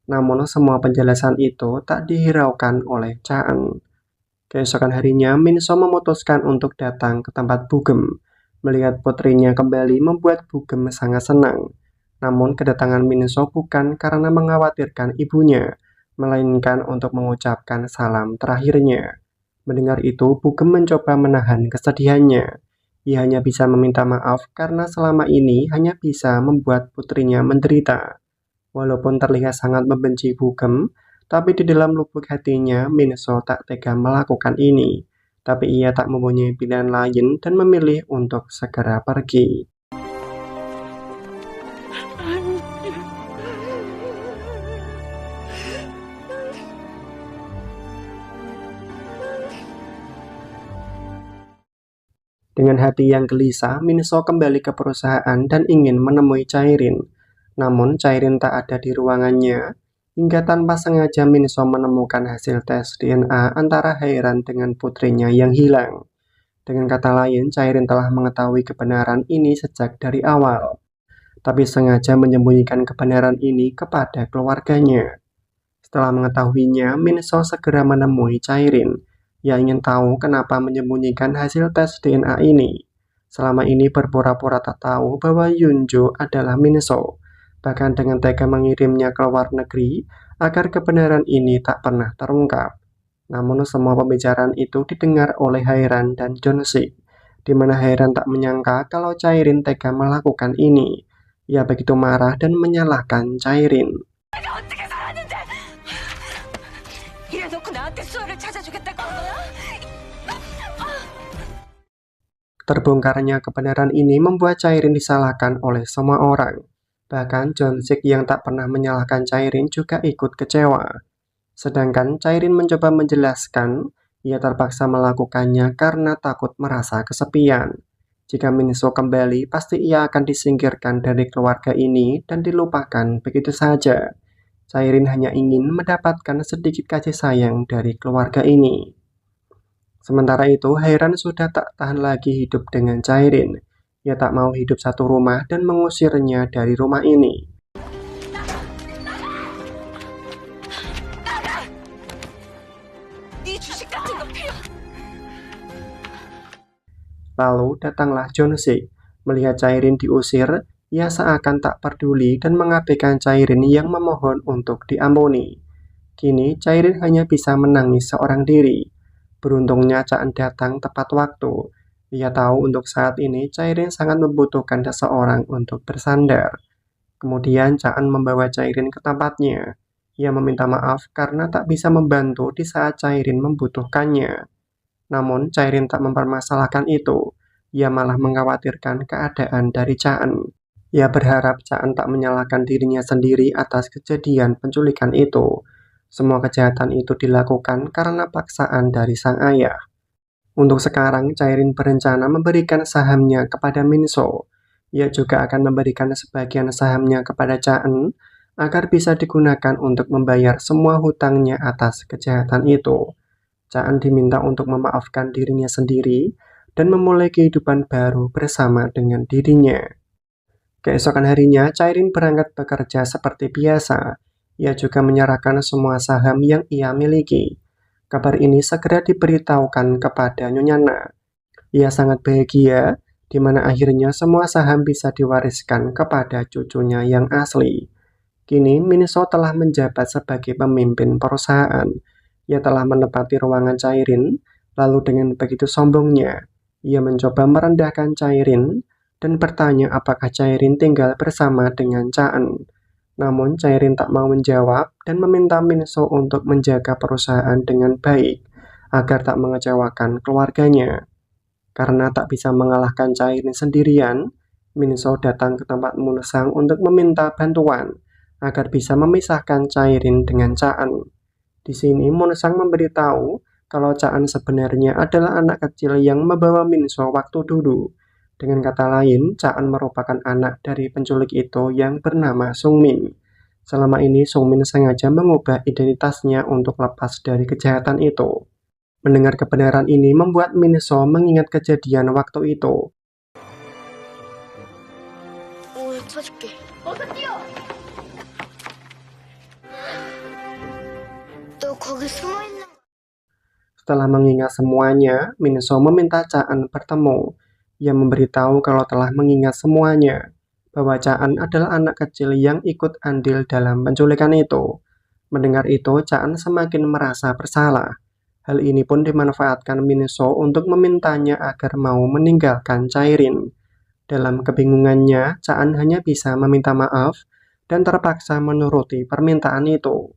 Namun semua penjelasan itu tak dihiraukan oleh Chaan. Keesokan harinya, Minso memutuskan untuk datang ke tempat Bugem. Melihat putrinya kembali membuat Bugem sangat senang. Namun kedatangan Minso bukan karena mengkhawatirkan ibunya, melainkan untuk mengucapkan salam terakhirnya. Mendengar itu, Bugem mencoba menahan kesedihannya. Ia hanya bisa meminta maaf karena selama ini hanya bisa membuat putrinya menderita. Walaupun terlihat sangat membenci Bugem, tapi di dalam lubuk hatinya Minso tak tega melakukan ini. Tapi ia tak mempunyai pilihan lain dan memilih untuk segera pergi. Dengan hati yang gelisah, Minso kembali ke perusahaan dan ingin menemui Chairin. Namun Chairin tak ada di ruangannya. Hingga tanpa sengaja Minso menemukan hasil tes DNA antara Hairan dengan putrinya yang hilang. Dengan kata lain, Chairin telah mengetahui kebenaran ini sejak dari awal, tapi sengaja menyembunyikan kebenaran ini kepada keluarganya. Setelah mengetahuinya, Minso segera menemui Chairin. Ia ingin tahu kenapa menyembunyikan hasil tes DNA ini. Selama ini berpura-pura tak tahu bahwa Yunjo adalah Minso, bahkan dengan tega mengirimnya ke luar negeri agar kebenaran ini tak pernah terungkap. Namun semua pembicaraan itu didengar oleh Hairan dan Jonsik, di mana Hairan tak menyangka kalau Chairin tega melakukan ini. Ia begitu marah dan menyalahkan Chairin. Terbongkarnya kebenaran ini membuat Chairin disalahkan oleh semua orang. Bahkan Jonsik yang tak pernah menyalahkan Chairin juga ikut kecewa. Sedangkan Chairin mencoba menjelaskan, ia terpaksa melakukannya karena takut merasa kesepian. Jika Minso kembali, pasti ia akan disingkirkan dari keluarga ini dan dilupakan begitu saja. Chairin hanya ingin mendapatkan sedikit kasih sayang dari keluarga ini. Sementara itu, Hairan sudah tak tahan lagi hidup dengan Chairin. Ia tak mau hidup satu rumah dan mengusirnya dari rumah ini. Lalu datanglah Jonsik. Melihat Chairin diusir, ia seakan tak peduli dan mengabaikan Chairin yang memohon untuk diampuni. Kini Chairin hanya bisa menangis seorang diri. Beruntungnya Chaan datang tepat waktu. Ia tahu untuk saat ini Chairin sangat membutuhkan seseorang untuk bersandar. Kemudian Chaan membawa Chairin ke tempatnya. Ia meminta maaf karena tak bisa membantu di saat Chairin membutuhkannya. Namun Chairin tak mempermasalahkan itu. Ia malah mengkhawatirkan keadaan dari Chaan. Ia berharap Chaan tak menyalahkan dirinya sendiri atas kejadian penculikan itu. Semua kejahatan itu dilakukan karena paksaan dari sang ayah. Untuk sekarang, Chairin berencana memberikan sahamnya kepada Minso. Ia juga akan memberikan sebagian sahamnya kepada Chaan agar bisa digunakan untuk membayar semua hutangnya atas kejahatan itu. Chaan diminta untuk memaafkan dirinya sendiri dan memulai kehidupan baru bersama dengan dirinya. Keesokan harinya, Chairin berangkat bekerja seperti biasa. Ia juga menyerahkan semua saham yang ia miliki. Kabar ini segera diberitahukan kepada Nyonya Na. Ia sangat bahagia, di mana akhirnya semua saham bisa diwariskan kepada cucunya yang asli. Kini Minso telah menjabat sebagai pemimpin perusahaan. Ia telah menempati ruangan Chairin, lalu dengan begitu sombongnya, ia mencoba merendahkan Chairin dan bertanya apakah Chairin tinggal bersama dengan Chaan. Namun Chairin tak mau menjawab dan meminta Minso untuk menjaga perusahaan dengan baik agar tak mengecewakan keluarganya. Karena tak bisa mengalahkan Chairin sendirian, Minso datang ke tempat Munsang untuk meminta bantuan agar bisa memisahkan Chairin dengan Chaan. Di sini Munsang memberitahu kalau Chaan sebenarnya adalah anak kecil yang membawa Minso waktu dulu. Dengan kata lain, Chaan merupakan anak dari penculik itu yang bernama Sungmin. Selama ini Sungmin sengaja mengubah identitasnya untuk lepas dari kejahatan itu. Mendengar kebenaran ini membuat Minso mengingat kejadian waktu itu. 오, 쳐줄게. 어서 뛰어. 너 거기 숨어 있는. Setelah mengingat semuanya, Minso meminta Chaan bertemu. Ia memberitahu kalau telah mengingat semuanya, bahwa Chaan adalah anak kecil yang ikut andil dalam penculikan itu. Mendengar itu, Chaan semakin merasa bersalah. Hal ini pun dimanfaatkan Minso untuk memintanya agar mau meninggalkan Chairin. Dalam kebingungannya, Chaan hanya bisa meminta maaf dan terpaksa menuruti permintaan itu.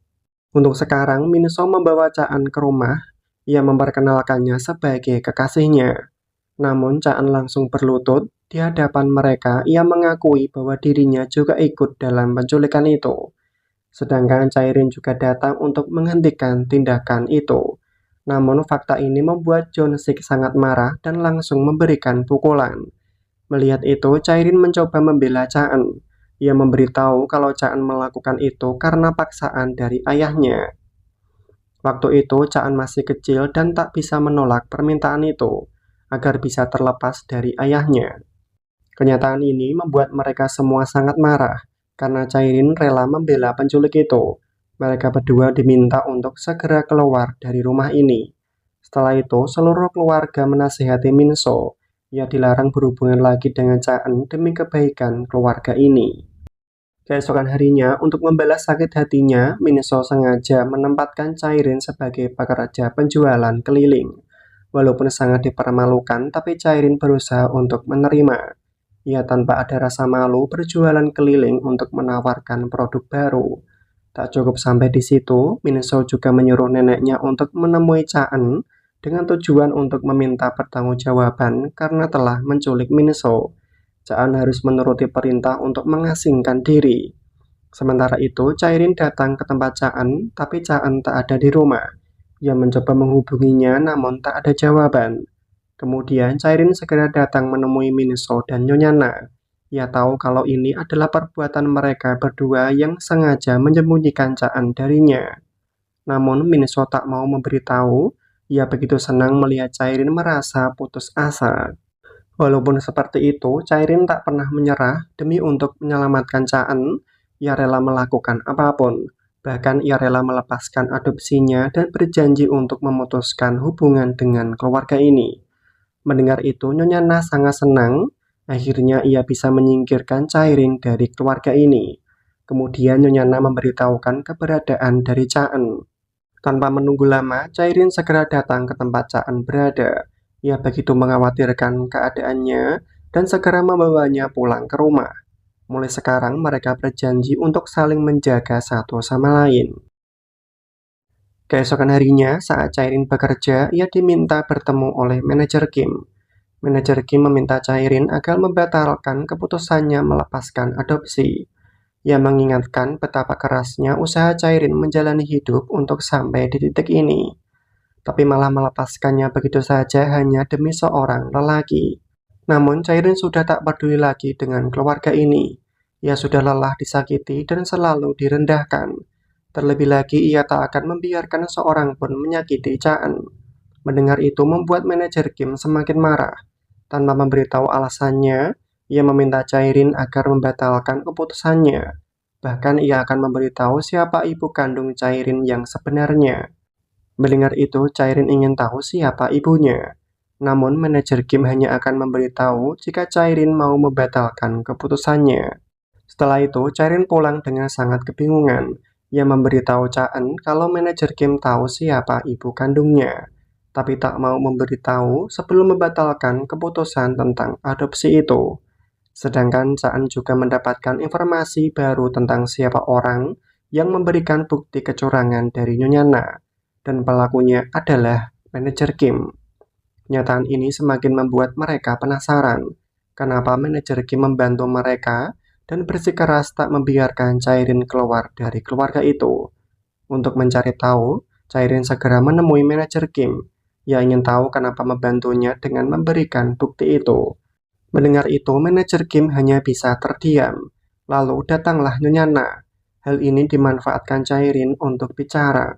Untuk sekarang, Minso membawa Chaan ke rumah. Ia memperkenalkannya sebagai kekasihnya. Namun Chaan langsung berlutut di hadapan mereka. Ia mengakui bahwa dirinya juga ikut dalam penculikan itu. Sedangkan Chairin juga datang untuk menghentikan tindakan itu. Namun fakta ini membuat Jong-sik sangat marah dan langsung memberikan pukulan. Melihat itu, Chairin mencoba membela Chaan. Ia memberitahu kalau Chaan melakukan itu karena paksaan dari ayahnya. Waktu itu Chaan masih kecil dan tak bisa menolak permintaan itu agar bisa terlepas dari ayahnya. Kenyataan ini membuat mereka semua sangat marah karena Chairin rela membela penculik itu. Mereka berdua diminta untuk segera keluar dari rumah ini. Setelah itu, seluruh keluarga menasihati Minso. Ia dilarang berhubungan lagi dengan Chaan demi kebaikan keluarga ini. Keesokan harinya, untuk membalas sakit hatinya, Minso sengaja menempatkan Chairin sebagai pekerja penjualan keliling. Walaupun sangat dipermalukan, tapi Chairin berusaha untuk menerima. Ia tanpa ada rasa malu berjualan keliling untuk menawarkan produk baru. Tak cukup sampai di situ, Minso juga menyuruh neneknya untuk menemui Chaan dengan tujuan untuk meminta pertanggungjawaban karena telah menculik Minso. Chaan harus menuruti perintah untuk mengasingkan diri. Sementara itu, Chairin datang ke tempat Chaan, tapi Chaan tak ada di rumah. Ia mencoba menghubunginya namun tak ada jawaban. Kemudian Chairin segera datang menemui Minso dan Nyonya Na. Ia tahu kalau ini adalah perbuatan mereka berdua yang sengaja menyembunyikan Chaan darinya. Namun Minso tak mau memberitahu. Ia begitu senang melihat Chairin merasa putus asa. Walaupun seperti itu, Chairin tak pernah menyerah demi untuk menyelamatkan Chaan. Ia rela melakukan apapun. Bahkan ia rela melepaskan adopsinya dan berjanji untuk memutuskan hubungan dengan keluarga ini. Mendengar itu, Nyonya Na sangat senang. Akhirnya ia bisa menyingkirkan Chairin dari keluarga ini. Kemudian Nyonya Na memberitahukan keberadaan dari Chaan. Tanpa menunggu lama, Chairin segera datang ke tempat Chaan berada. Ia begitu mengkhawatirkan keadaannya dan segera membawanya pulang ke rumah. Mulai sekarang mereka berjanji untuk saling menjaga satu sama lain. Keesokan harinya, saat Chairin bekerja, ia diminta bertemu oleh manajer Kim. Manajer Kim meminta Chairin agar membatalkan keputusannya melepaskan adopsi. Ia mengingatkan betapa kerasnya usaha Chairin menjalani hidup untuk sampai di titik ini. Tapi malah melepaskannya begitu saja hanya demi seorang lelaki. Namun Chairin sudah tak peduli lagi dengan keluarga ini. Ia sudah lelah disakiti dan selalu direndahkan. Terlebih lagi ia tak akan membiarkan seorang pun menyakiti Chaan. Mendengar itu membuat manajer Kim semakin marah. Tanpa memberitahu alasannya, ia meminta Chairin agar membatalkan keputusannya. Bahkan ia akan memberitahu siapa ibu kandung Chairin yang sebenarnya. Mendengar itu, Chairin ingin tahu siapa ibunya. Namun manajer Kim hanya akan memberitahu jika Chairin mau membatalkan keputusannya. Setelah itu, Chairin pulang dengan sangat kebingungan. Ia memberitahu Chaan kalau manajer Kim tahu siapa ibu kandungnya, tapi tak mau memberitahu sebelum membatalkan keputusan tentang adopsi itu. Sedangkan Chaan juga mendapatkan informasi baru tentang siapa orang yang memberikan bukti kecurangan dari Nyonya Na, dan pelakunya adalah manajer Kim. Kenyataan ini semakin membuat mereka penasaran. kenapa manajer Kim membantu mereka dan bersikeras tak membiarkan Chairin keluar dari keluarga itu. Untuk mencari tahu, Chairin segera menemui manajer Kim. Ia ingin tahu kenapa membantunya dengan memberikan bukti itu. Mendengar itu, manajer Kim hanya bisa terdiam. Lalu datanglah Nyonya Na. Hal ini dimanfaatkan Chairin untuk bicara.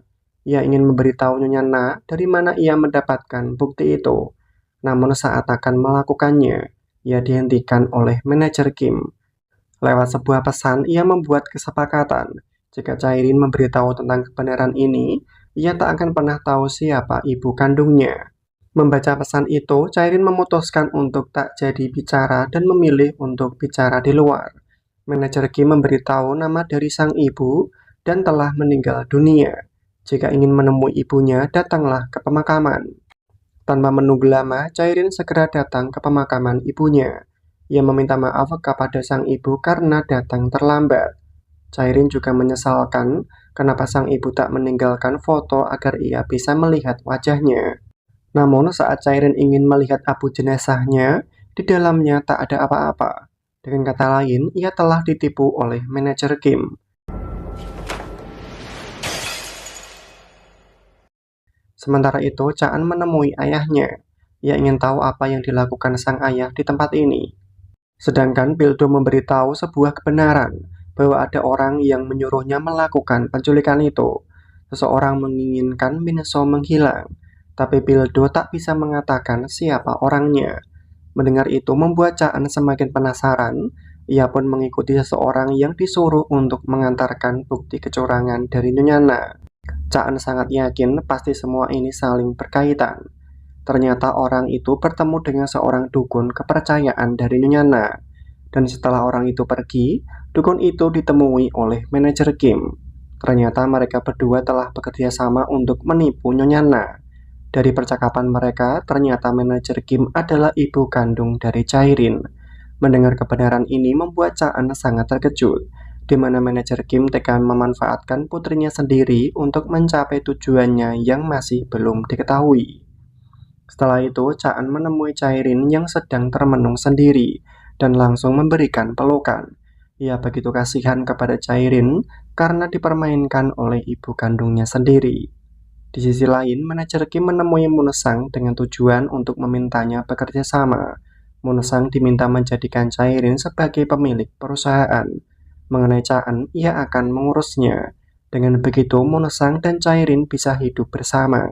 Ia ingin memberitahu Nyonya Na dari mana ia mendapatkan bukti itu. Namun saat akan melakukannya, ia dihentikan oleh manajer Kim. Lewat sebuah pesan, ia membuat kesepakatan. Jika Chairin memberitahu tentang kebenaran ini, ia tak akan pernah tahu siapa ibu kandungnya. Membaca pesan itu, Chairin memutuskan untuk tak jadi bicara dan memilih untuk bicara di luar. Manajer Kim memberitahu nama dari sang ibu dan telah meninggal dunia. Jika ingin menemui ibunya, datanglah ke pemakaman. Tanpa menunggu lama, Chairin segera datang ke pemakaman ibunya. Ia meminta maaf kepada sang ibu karena datang terlambat. Chairin juga menyesalkan kenapa sang ibu tak meninggalkan foto agar ia bisa melihat wajahnya. Namun saat Chairin ingin melihat abu jenazahnya, di dalamnya tak ada apa-apa. Dengan kata lain, ia telah ditipu oleh manajer Kim. Sementara itu, Chaan menemui ayahnya. Ia ingin tahu apa yang dilakukan sang ayah di tempat ini. Sedangkan Pildo memberitahu sebuah kebenaran bahwa ada orang yang menyuruhnya melakukan penculikan itu. Seseorang menginginkan Minso menghilang, tapi Pildo tak bisa mengatakan siapa orangnya. Mendengar itu membuat Chaan semakin penasaran. Ia pun mengikuti seseorang yang disuruh untuk mengantarkan bukti kecurangan dari Nyonya Na. Chaan sangat yakin pasti semua ini saling berkaitan. Ternyata orang itu bertemu dengan seorang dukun kepercayaan dari Nyonya Na. Dan setelah orang itu pergi, dukun itu ditemui oleh manajer Kim. Ternyata mereka berdua telah bekerja sama untuk menipu Nyonya Na. Dari percakapan mereka, ternyata manajer Kim adalah ibu kandung dari Chairin. Mendengar kebenaran ini membuat Chaan sangat terkejut, di mana manajer Kim tega memanfaatkan putrinya sendiri untuk mencapai tujuannya yang masih belum diketahui. Setelah itu, Chaan menemui Chairin yang sedang termenung sendiri dan langsung memberikan pelukan. Ia begitu kasihan kepada Chairin karena dipermainkan oleh ibu kandungnya sendiri. Di sisi lain, manajer Kim menemui Munsang dengan tujuan untuk memintanya bekerja sama. Munsang diminta menjadikan Chairin sebagai pemilik perusahaan. Mengenai Chaan, ia akan mengurusnya. Dengan begitu, Munsang dan Chairin bisa hidup bersama.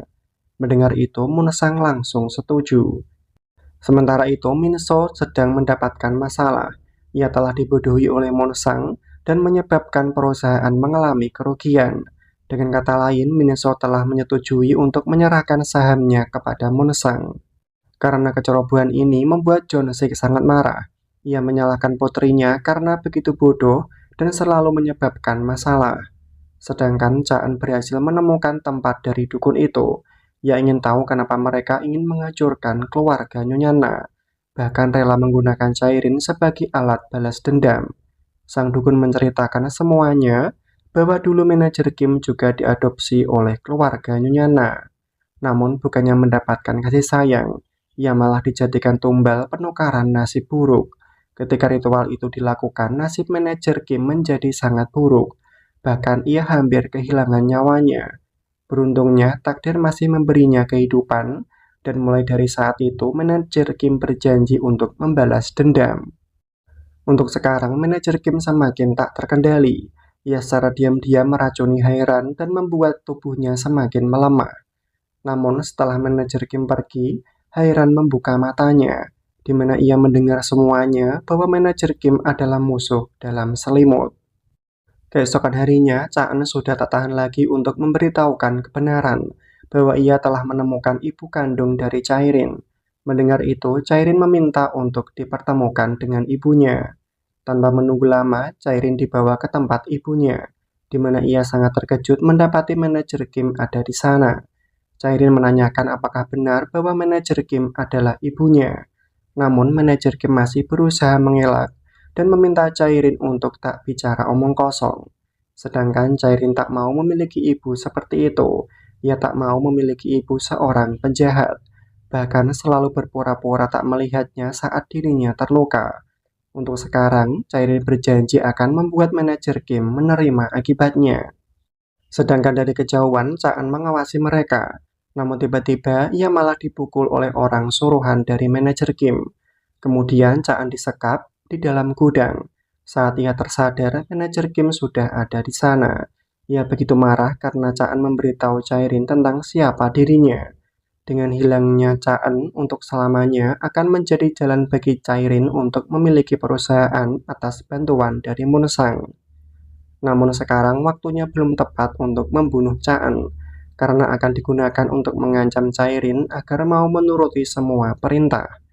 Mendengar itu, Munsang langsung setuju. Sementara itu, Minso sedang mendapatkan masalah. Ia telah dibodohi oleh Munsang dan menyebabkan perusahaan mengalami kerugian. Dengan kata lain, Minso telah menyetujui untuk menyerahkan sahamnya kepada Munsang. Karena kecerobohan ini membuat Jonsik sangat marah. Ia menyalahkan putrinya karena begitu bodoh dan selalu menyebabkan masalah. Sedangkan Chaan berhasil menemukan tempat dari dukun itu. Ia ingin tahu kenapa mereka ingin menghancurkan keluarga Nyonya Na, bahkan rela menggunakan Chairin sebagai alat balas dendam. Sang dukun menceritakan semuanya, bahwa dulu manajer Kim juga diadopsi oleh keluarga Nyonya Na. Namun bukannya mendapatkan kasih sayang, ia malah dijadikan tumbal penukaran nasib buruk. Ketika ritual itu dilakukan, nasib manajer Kim menjadi sangat buruk. Bahkan ia hampir kehilangan nyawanya. Beruntungnya, takdir masih memberinya kehidupan, dan mulai dari saat itu manajer Kim berjanji untuk membalas dendam. Untuk sekarang, manajer Kim semakin tak terkendali. Ia secara diam-diam meracuni Hairan dan membuat tubuhnya semakin melemah. Namun setelah manajer Kim pergi, Hairan membuka matanya, di mana ia mendengar semuanya bahwa manajer Kim adalah musuh dalam selimut. Keesokan harinya, Chaan sudah tak tahan lagi untuk memberitahukan kebenaran bahwa ia telah menemukan ibu kandung dari Chairin. Mendengar itu, Chairin meminta untuk dipertemukan dengan ibunya. Tanpa menunggu lama, Chairin dibawa ke tempat ibunya, di mana ia sangat terkejut mendapati manajer Kim ada di sana. Chairin menanyakan apakah benar bahwa manajer Kim adalah ibunya. Namun manajer Kim masih berusaha mengelak dan meminta Chairin untuk tak bicara omong kosong. Sedangkan Chairin tak mau memiliki ibu seperti itu. Ia tak mau memiliki ibu seorang penjahat. bahkan selalu berpura-pura tak melihatnya saat dirinya terluka. Untuk sekarang, Chairin berjanji akan membuat manajer Kim menerima akibatnya. Sedangkan dari kejauhan, Chaan mengawasi mereka. Namun tiba-tiba, ia malah dipukul oleh orang suruhan dari manajer Kim. Kemudian Chaan disekap di dalam gudang. Saat ia tersadar, manajer Kim sudah ada di sana. Ia begitu marah karena Chaan memberitahu Chairin tentang siapa dirinya. Dengan hilangnya Chaan untuk selamanya akan menjadi jalan bagi Chairin untuk memiliki perusahaan atas bantuan dari Munsang. Namun sekarang waktunya belum tepat untuk membunuh Chaan, karena akan digunakan untuk mengancam Chairin agar mau menuruti semua perintah.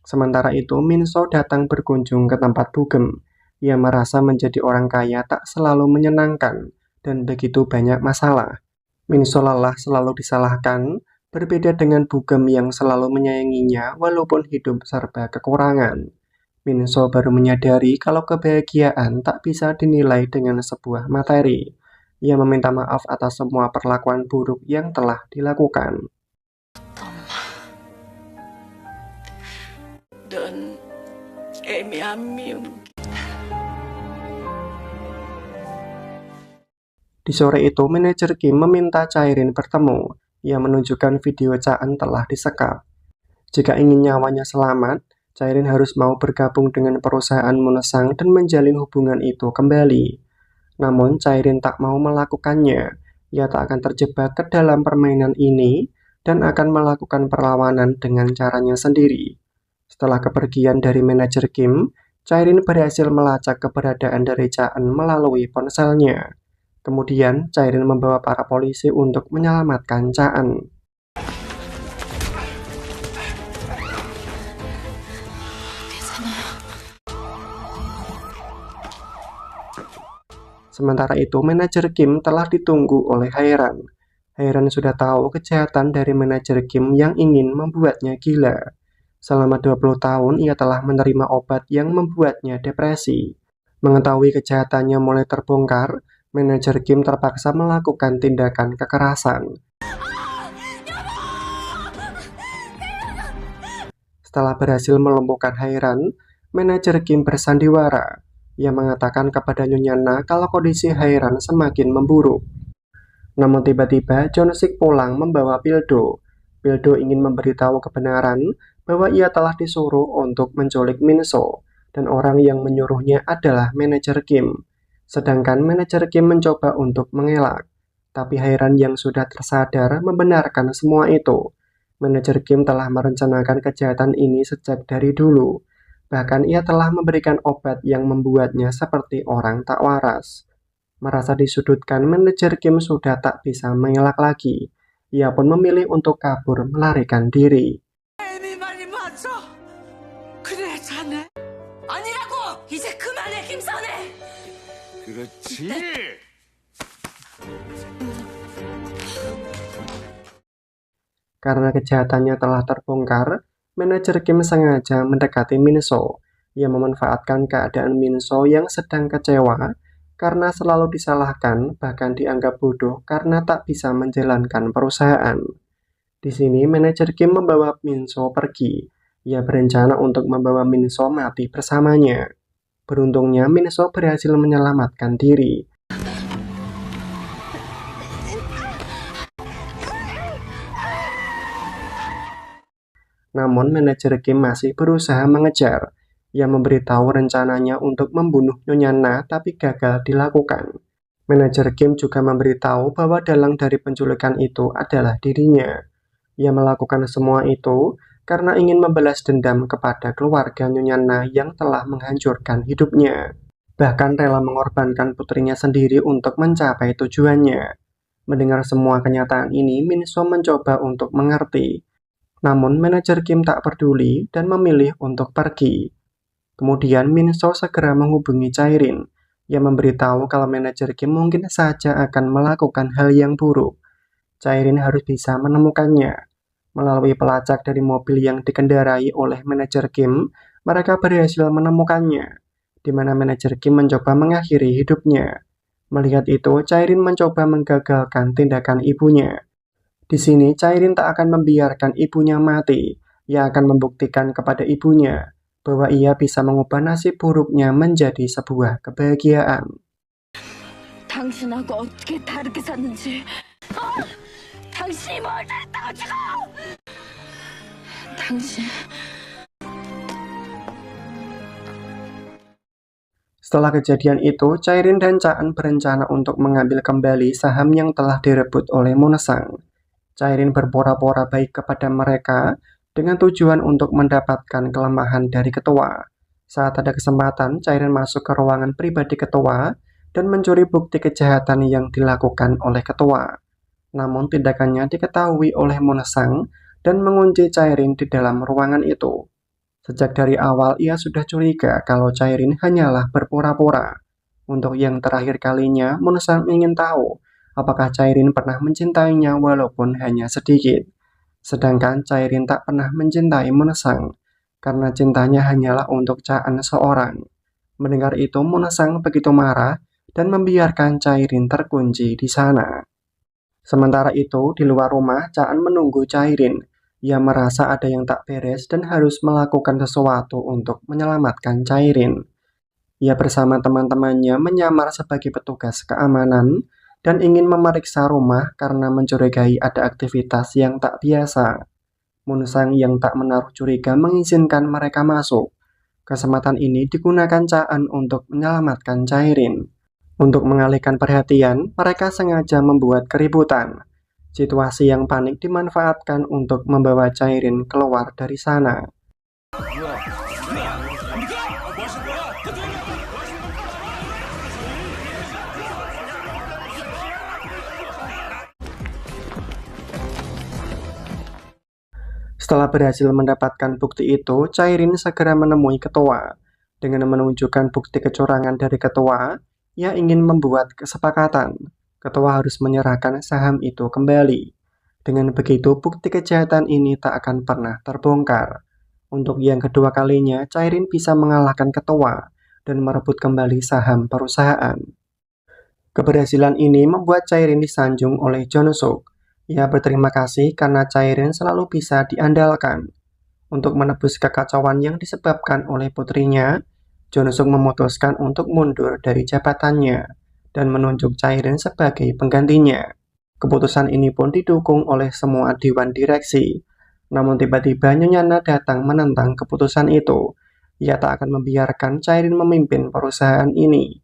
Sementara itu, Minso datang berkunjung ke tempat Bugem. Ia merasa menjadi orang kaya tak selalu menyenangkan dan begitu banyak masalah. Minso lelah selalu disalahkan, berbeda dengan Bugem yang selalu menyayanginya walaupun hidup serba kekurangan. Minso baru menyadari kalau kebahagiaan tak bisa dinilai dengan sebuah materi. Ia meminta maaf atas semua perlakuan buruk yang telah dilakukan. 넌 애매한 미움. Di sore itu, manajer Kim meminta Chairin bertemu. Ia menunjukkan video Chaan telah disekap. Jika ingin nyawanya selamat, Chairin harus mau bergabung dengan perusahaan Munsang dan menjalin hubungan itu kembali. Namun, Chairin tak mau melakukannya. Ia tak akan terjebak ke dalam permainan ini dan akan melakukan perlawanan dengan caranya sendiri. Setelah kepergian dari manajer Kim, Chairin berhasil melacak keberadaan dari Chaan melalui ponselnya. Kemudian, Chairin membawa para polisi untuk menyelamatkan Chaan. Sementara itu, manajer Kim telah ditunggu oleh Hairan. Hairan sudah tahu kejahatan dari manajer Kim yang ingin membuatnya gila. Selama 20 tahun, ia telah menerima obat yang membuatnya depresi. Mengetahui kejahatannya mulai terbongkar, manajer Kim terpaksa melakukan tindakan kekerasan. Setelah berhasil melumpuhkan Hairan, manajer Kim bersandiwara. Ia mengatakan kepada Nyonya Na kalau kondisi Hairan semakin memburuk. Namun tiba-tiba John Sik pulang membawa Pildo. Pildo ingin memberitahu kebenaran bahwa ia telah disuruh untuk menculik Minso, dan orang yang menyuruhnya adalah manajer Kim. Sedangkan manajer Kim mencoba untuk mengelak, tapi Hairan yang sudah tersadar membenarkan semua itu. Manajer Kim telah merencanakan kejahatan ini sejak dari dulu. Bahkan ia telah memberikan obat yang membuatnya seperti orang tak waras. Merasa disudutkan, manajer Kim sudah tak bisa mengelak lagi. Ia pun memilih untuk kabur melarikan diri. 애미 말이 맞아. 그래 자네. 아니라고. 이제 그만해 김선혜. 그렇지. Karena kejahatannya telah terbongkar, manajer Kim sengaja mendekati Minso. Ia memanfaatkan keadaan Minso yang sedang kecewa karena selalu disalahkan, bahkan dianggap bodoh karena tak bisa menjalankan perusahaan. Di sini, manajer Kim membawa Minso pergi. Ia berencana untuk membawa Minso mati bersamanya. Beruntungnya, Minso berhasil menyelamatkan diri. Namun, manajer Kim masih berusaha mengejar. Ia memberitahu rencananya untuk membunuh Nyonya Na, tapi gagal dilakukan. Manajer Kim juga memberitahu bahwa dalang dari penculikan itu adalah dirinya. Ia melakukan semua itu karena ingin membalas dendam kepada keluarga Nyonya Na yang telah menghancurkan hidupnya. Bahkan rela mengorbankan putrinya sendiri untuk mencapai tujuannya. Mendengar semua kenyataan ini, Minso mencoba untuk mengerti. Namun manajer Kim tak peduli dan memilih untuk pergi. Kemudian Minso segera menghubungi Chairin. Ia memberitahu kalau manajer Kim mungkin saja akan melakukan hal yang buruk. Chairin harus bisa menemukannya. Melalui pelacak dari mobil yang dikendarai oleh manajer Kim, mereka berhasil menemukannya, di mana manajer Kim mencoba mengakhiri hidupnya. Melihat itu, Chairin mencoba menggagalkan tindakan ibunya. Di sini, Cairin tak akan membiarkan ibunya mati. Ia akan membuktikan kepada ibunya bahwa ia bisa mengubah nasib buruknya menjadi sebuah kebahagiaan. 당신하고 어떻게 다르게 샀는지. 당신이 뭘 잘했다고 지금! 당신. Setelah kejadian itu, Cairin dan Caan berencana untuk mengambil kembali saham yang telah direbut oleh Munesang. Cairin berpura-pura baik kepada mereka dengan tujuan untuk mendapatkan kelemahan dari ketua. Saat ada kesempatan, Cairin masuk ke ruangan pribadi ketua dan mencuri bukti kejahatan yang dilakukan oleh ketua. Namun tindakannya diketahui oleh Munesang dan mengunci Cairin di dalam ruangan itu. Sejak dari awal ia sudah curiga kalau Cairin hanyalah berpura-pura. Untuk yang terakhir kalinya, Munesang ingin tahu apakah Cairin pernah mencintainya walaupun hanya sedikit. Sedangkan Cairin tak pernah mencintai Munesang, karena cintanya hanyalah untuk Caan seorang. Mendengar itu, Munesang begitu marah dan membiarkan Cairin terkunci di sana. Sementara itu, di luar rumah, Caan menunggu Cairin. Ia merasa ada yang tak beres dan harus melakukan sesuatu untuk menyelamatkan Cairin. Ia bersama teman-temannya menyamar sebagai petugas keamanan dan ingin memeriksa rumah karena mencurigai ada aktivitas yang tak biasa. Munesang yang tak menaruh curiga mengizinkan mereka masuk. Kesempatan ini digunakan Caan untuk menyelamatkan Cairin. Untuk mengalihkan perhatian, mereka sengaja membuat keributan. Situasi yang panik dimanfaatkan untuk membawa Cairin keluar dari sana. Setelah berhasil mendapatkan bukti itu, Cairin segera menemui ketua. Dengan menunjukkan bukti kecurangan dari ketua, ia ingin membuat kesepakatan. Ketua harus menyerahkan saham itu kembali. Dengan begitu, bukti kejahatan ini tak akan pernah terbongkar. Untuk yang kedua kalinya, Cairin bisa mengalahkan ketua dan merebut kembali saham perusahaan. Keberhasilan ini membuat Cairin disanjung oleh Jonosuk. Ia berterima kasih karena Cairin selalu bisa diandalkan. Untuk menebus kekacauan yang disebabkan oleh putrinya, Jonosuk memutuskan untuk mundur dari jabatannya dan menunjuk Cairin sebagai penggantinya. Keputusan ini pun didukung oleh semua dewan direksi. Namun tiba-tiba Nyonya Na datang menentang keputusan itu. Ia tak akan membiarkan Cairin memimpin perusahaan ini.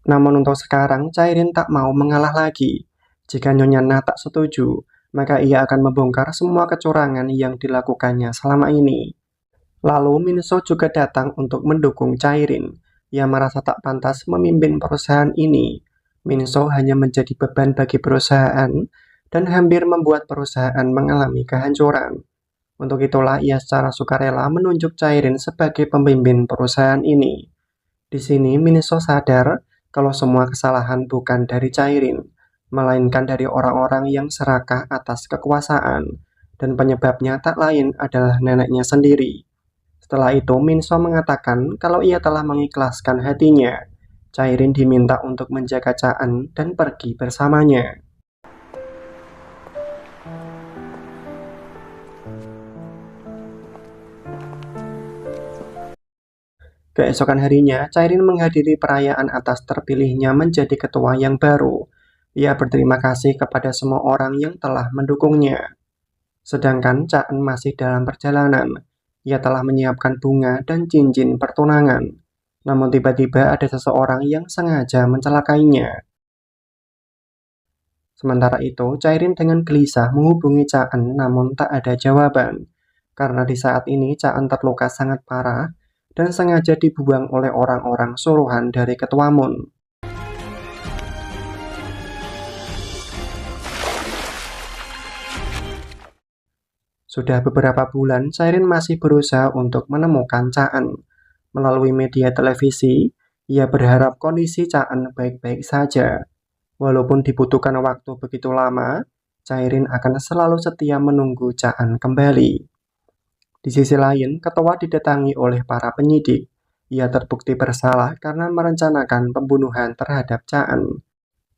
Namun untuk sekarang, Cairin tak mau mengalah lagi. Jika Nyonya Na tak setuju, maka ia akan membongkar semua kecurangan yang dilakukannya selama ini. Lalu Minso juga datang untuk mendukung Cairin. Ia merasa tak pantas memimpin perusahaan ini. Minso hanya menjadi beban bagi perusahaan dan hampir membuat perusahaan mengalami kehancuran. Untuk itulah ia secara sukarela menunjuk Cairin sebagai pemimpin perusahaan ini. Di sini Minso sadar kalau semua kesalahan bukan dari Cairin, melainkan dari orang-orang yang serakah atas kekuasaan, dan penyebabnya tak lain adalah neneknya sendiri. Setelah itu, Minso mengatakan kalau ia telah mengikhlaskan hatinya. Cairin diminta untuk menjaga Caan dan pergi bersamanya. Keesokan harinya, Cairin menghadiri perayaan atas terpilihnya menjadi ketua yang baru. Ia berterima kasih kepada semua orang yang telah mendukungnya. Sedangkan Caan masih dalam perjalanan. Ia telah menyiapkan bunga dan cincin pertunangan. Namun tiba-tiba ada seseorang yang sengaja mencelakainya. Sementara itu, Cairin dengan gelisah menghubungi Caan namun tak ada jawaban. Karena di saat ini Caan terluka sangat parah dan sengaja dibuang oleh orang-orang suruhan dari Ketua Mun. Sudah beberapa bulan, Cairin masih berusaha untuk menemukan Caan. Melalui media televisi, ia berharap kondisi Caan baik-baik saja. Walaupun dibutuhkan waktu begitu lama, Cairin akan selalu setia menunggu Caan kembali. Di sisi lain, ketua didatangi oleh para penyidik. Ia terbukti bersalah karena merencanakan pembunuhan terhadap Caan.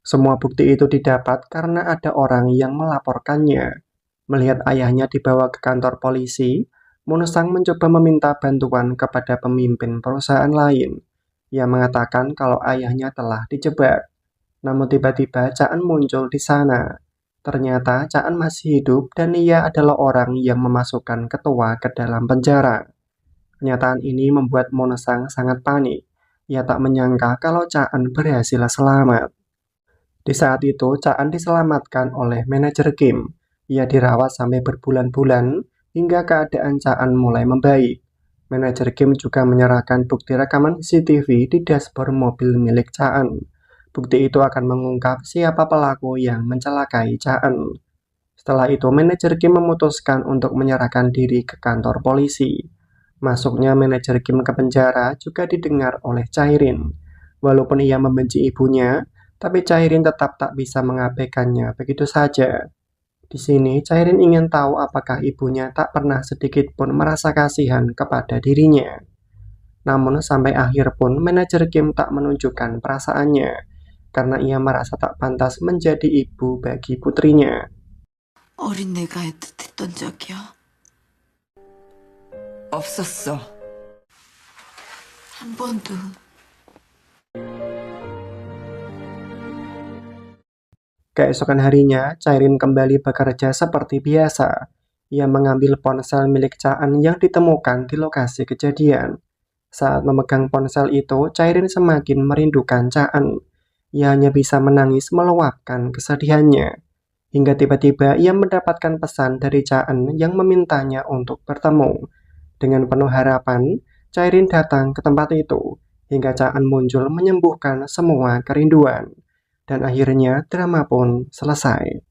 Semua bukti itu didapat karena ada orang yang melaporkannya. Melihat ayahnya dibawa ke kantor polisi, Monosang mencoba meminta bantuan kepada pemimpin perusahaan lain. Ia mengatakan kalau ayahnya telah dijebak. Namun tiba-tiba Caan muncul di sana. Ternyata Caan masih hidup dan ia adalah orang yang memasukkan ketua ke dalam penjara. Kenyataan ini membuat Monosang sangat panik. Ia tak menyangka kalau Caan berhasil selamat. Di saat itu, Caan diselamatkan oleh manajer Kim. Ia dirawat sampai berbulan-bulan hingga keadaan Caan mulai membaik. Manajer Kim juga menyerahkan bukti rekaman CCTV di dashboard mobil milik Caan. Bukti itu akan mengungkap siapa pelaku yang mencelakai Caan. Setelah itu, manajer Kim memutuskan untuk menyerahkan diri ke kantor polisi. Masuknya manajer Kim ke penjara juga didengar oleh Chairin. Walaupun ia membenci ibunya, tapi Chairin tetap tak bisa mengabaikannya begitu saja. Di sini, Chairin ingin tahu apakah ibunya tak pernah sedikit pun merasa kasihan kepada dirinya. Namun sampai akhir pun manajer Kim tak menunjukkan perasaannya, karena ia merasa tak pantas menjadi ibu bagi putrinya. 어린 내가 애틋했던 적이야? 없었어. 한 번도. Keesokan harinya, Chairin kembali bekerja seperti biasa. Ia mengambil ponsel milik Caan yang ditemukan di lokasi kejadian. Saat memegang ponsel itu, Chairin semakin merindukan Caan. Ia hanya bisa menangis meluapkan kesedihannya. Hingga tiba-tiba ia mendapatkan pesan dari Caan yang memintanya untuk bertemu. Dengan penuh harapan, Chairin datang ke tempat itu, hingga Caan muncul menyembuhkan semua kerinduan. Dan akhirnya drama pun selesai.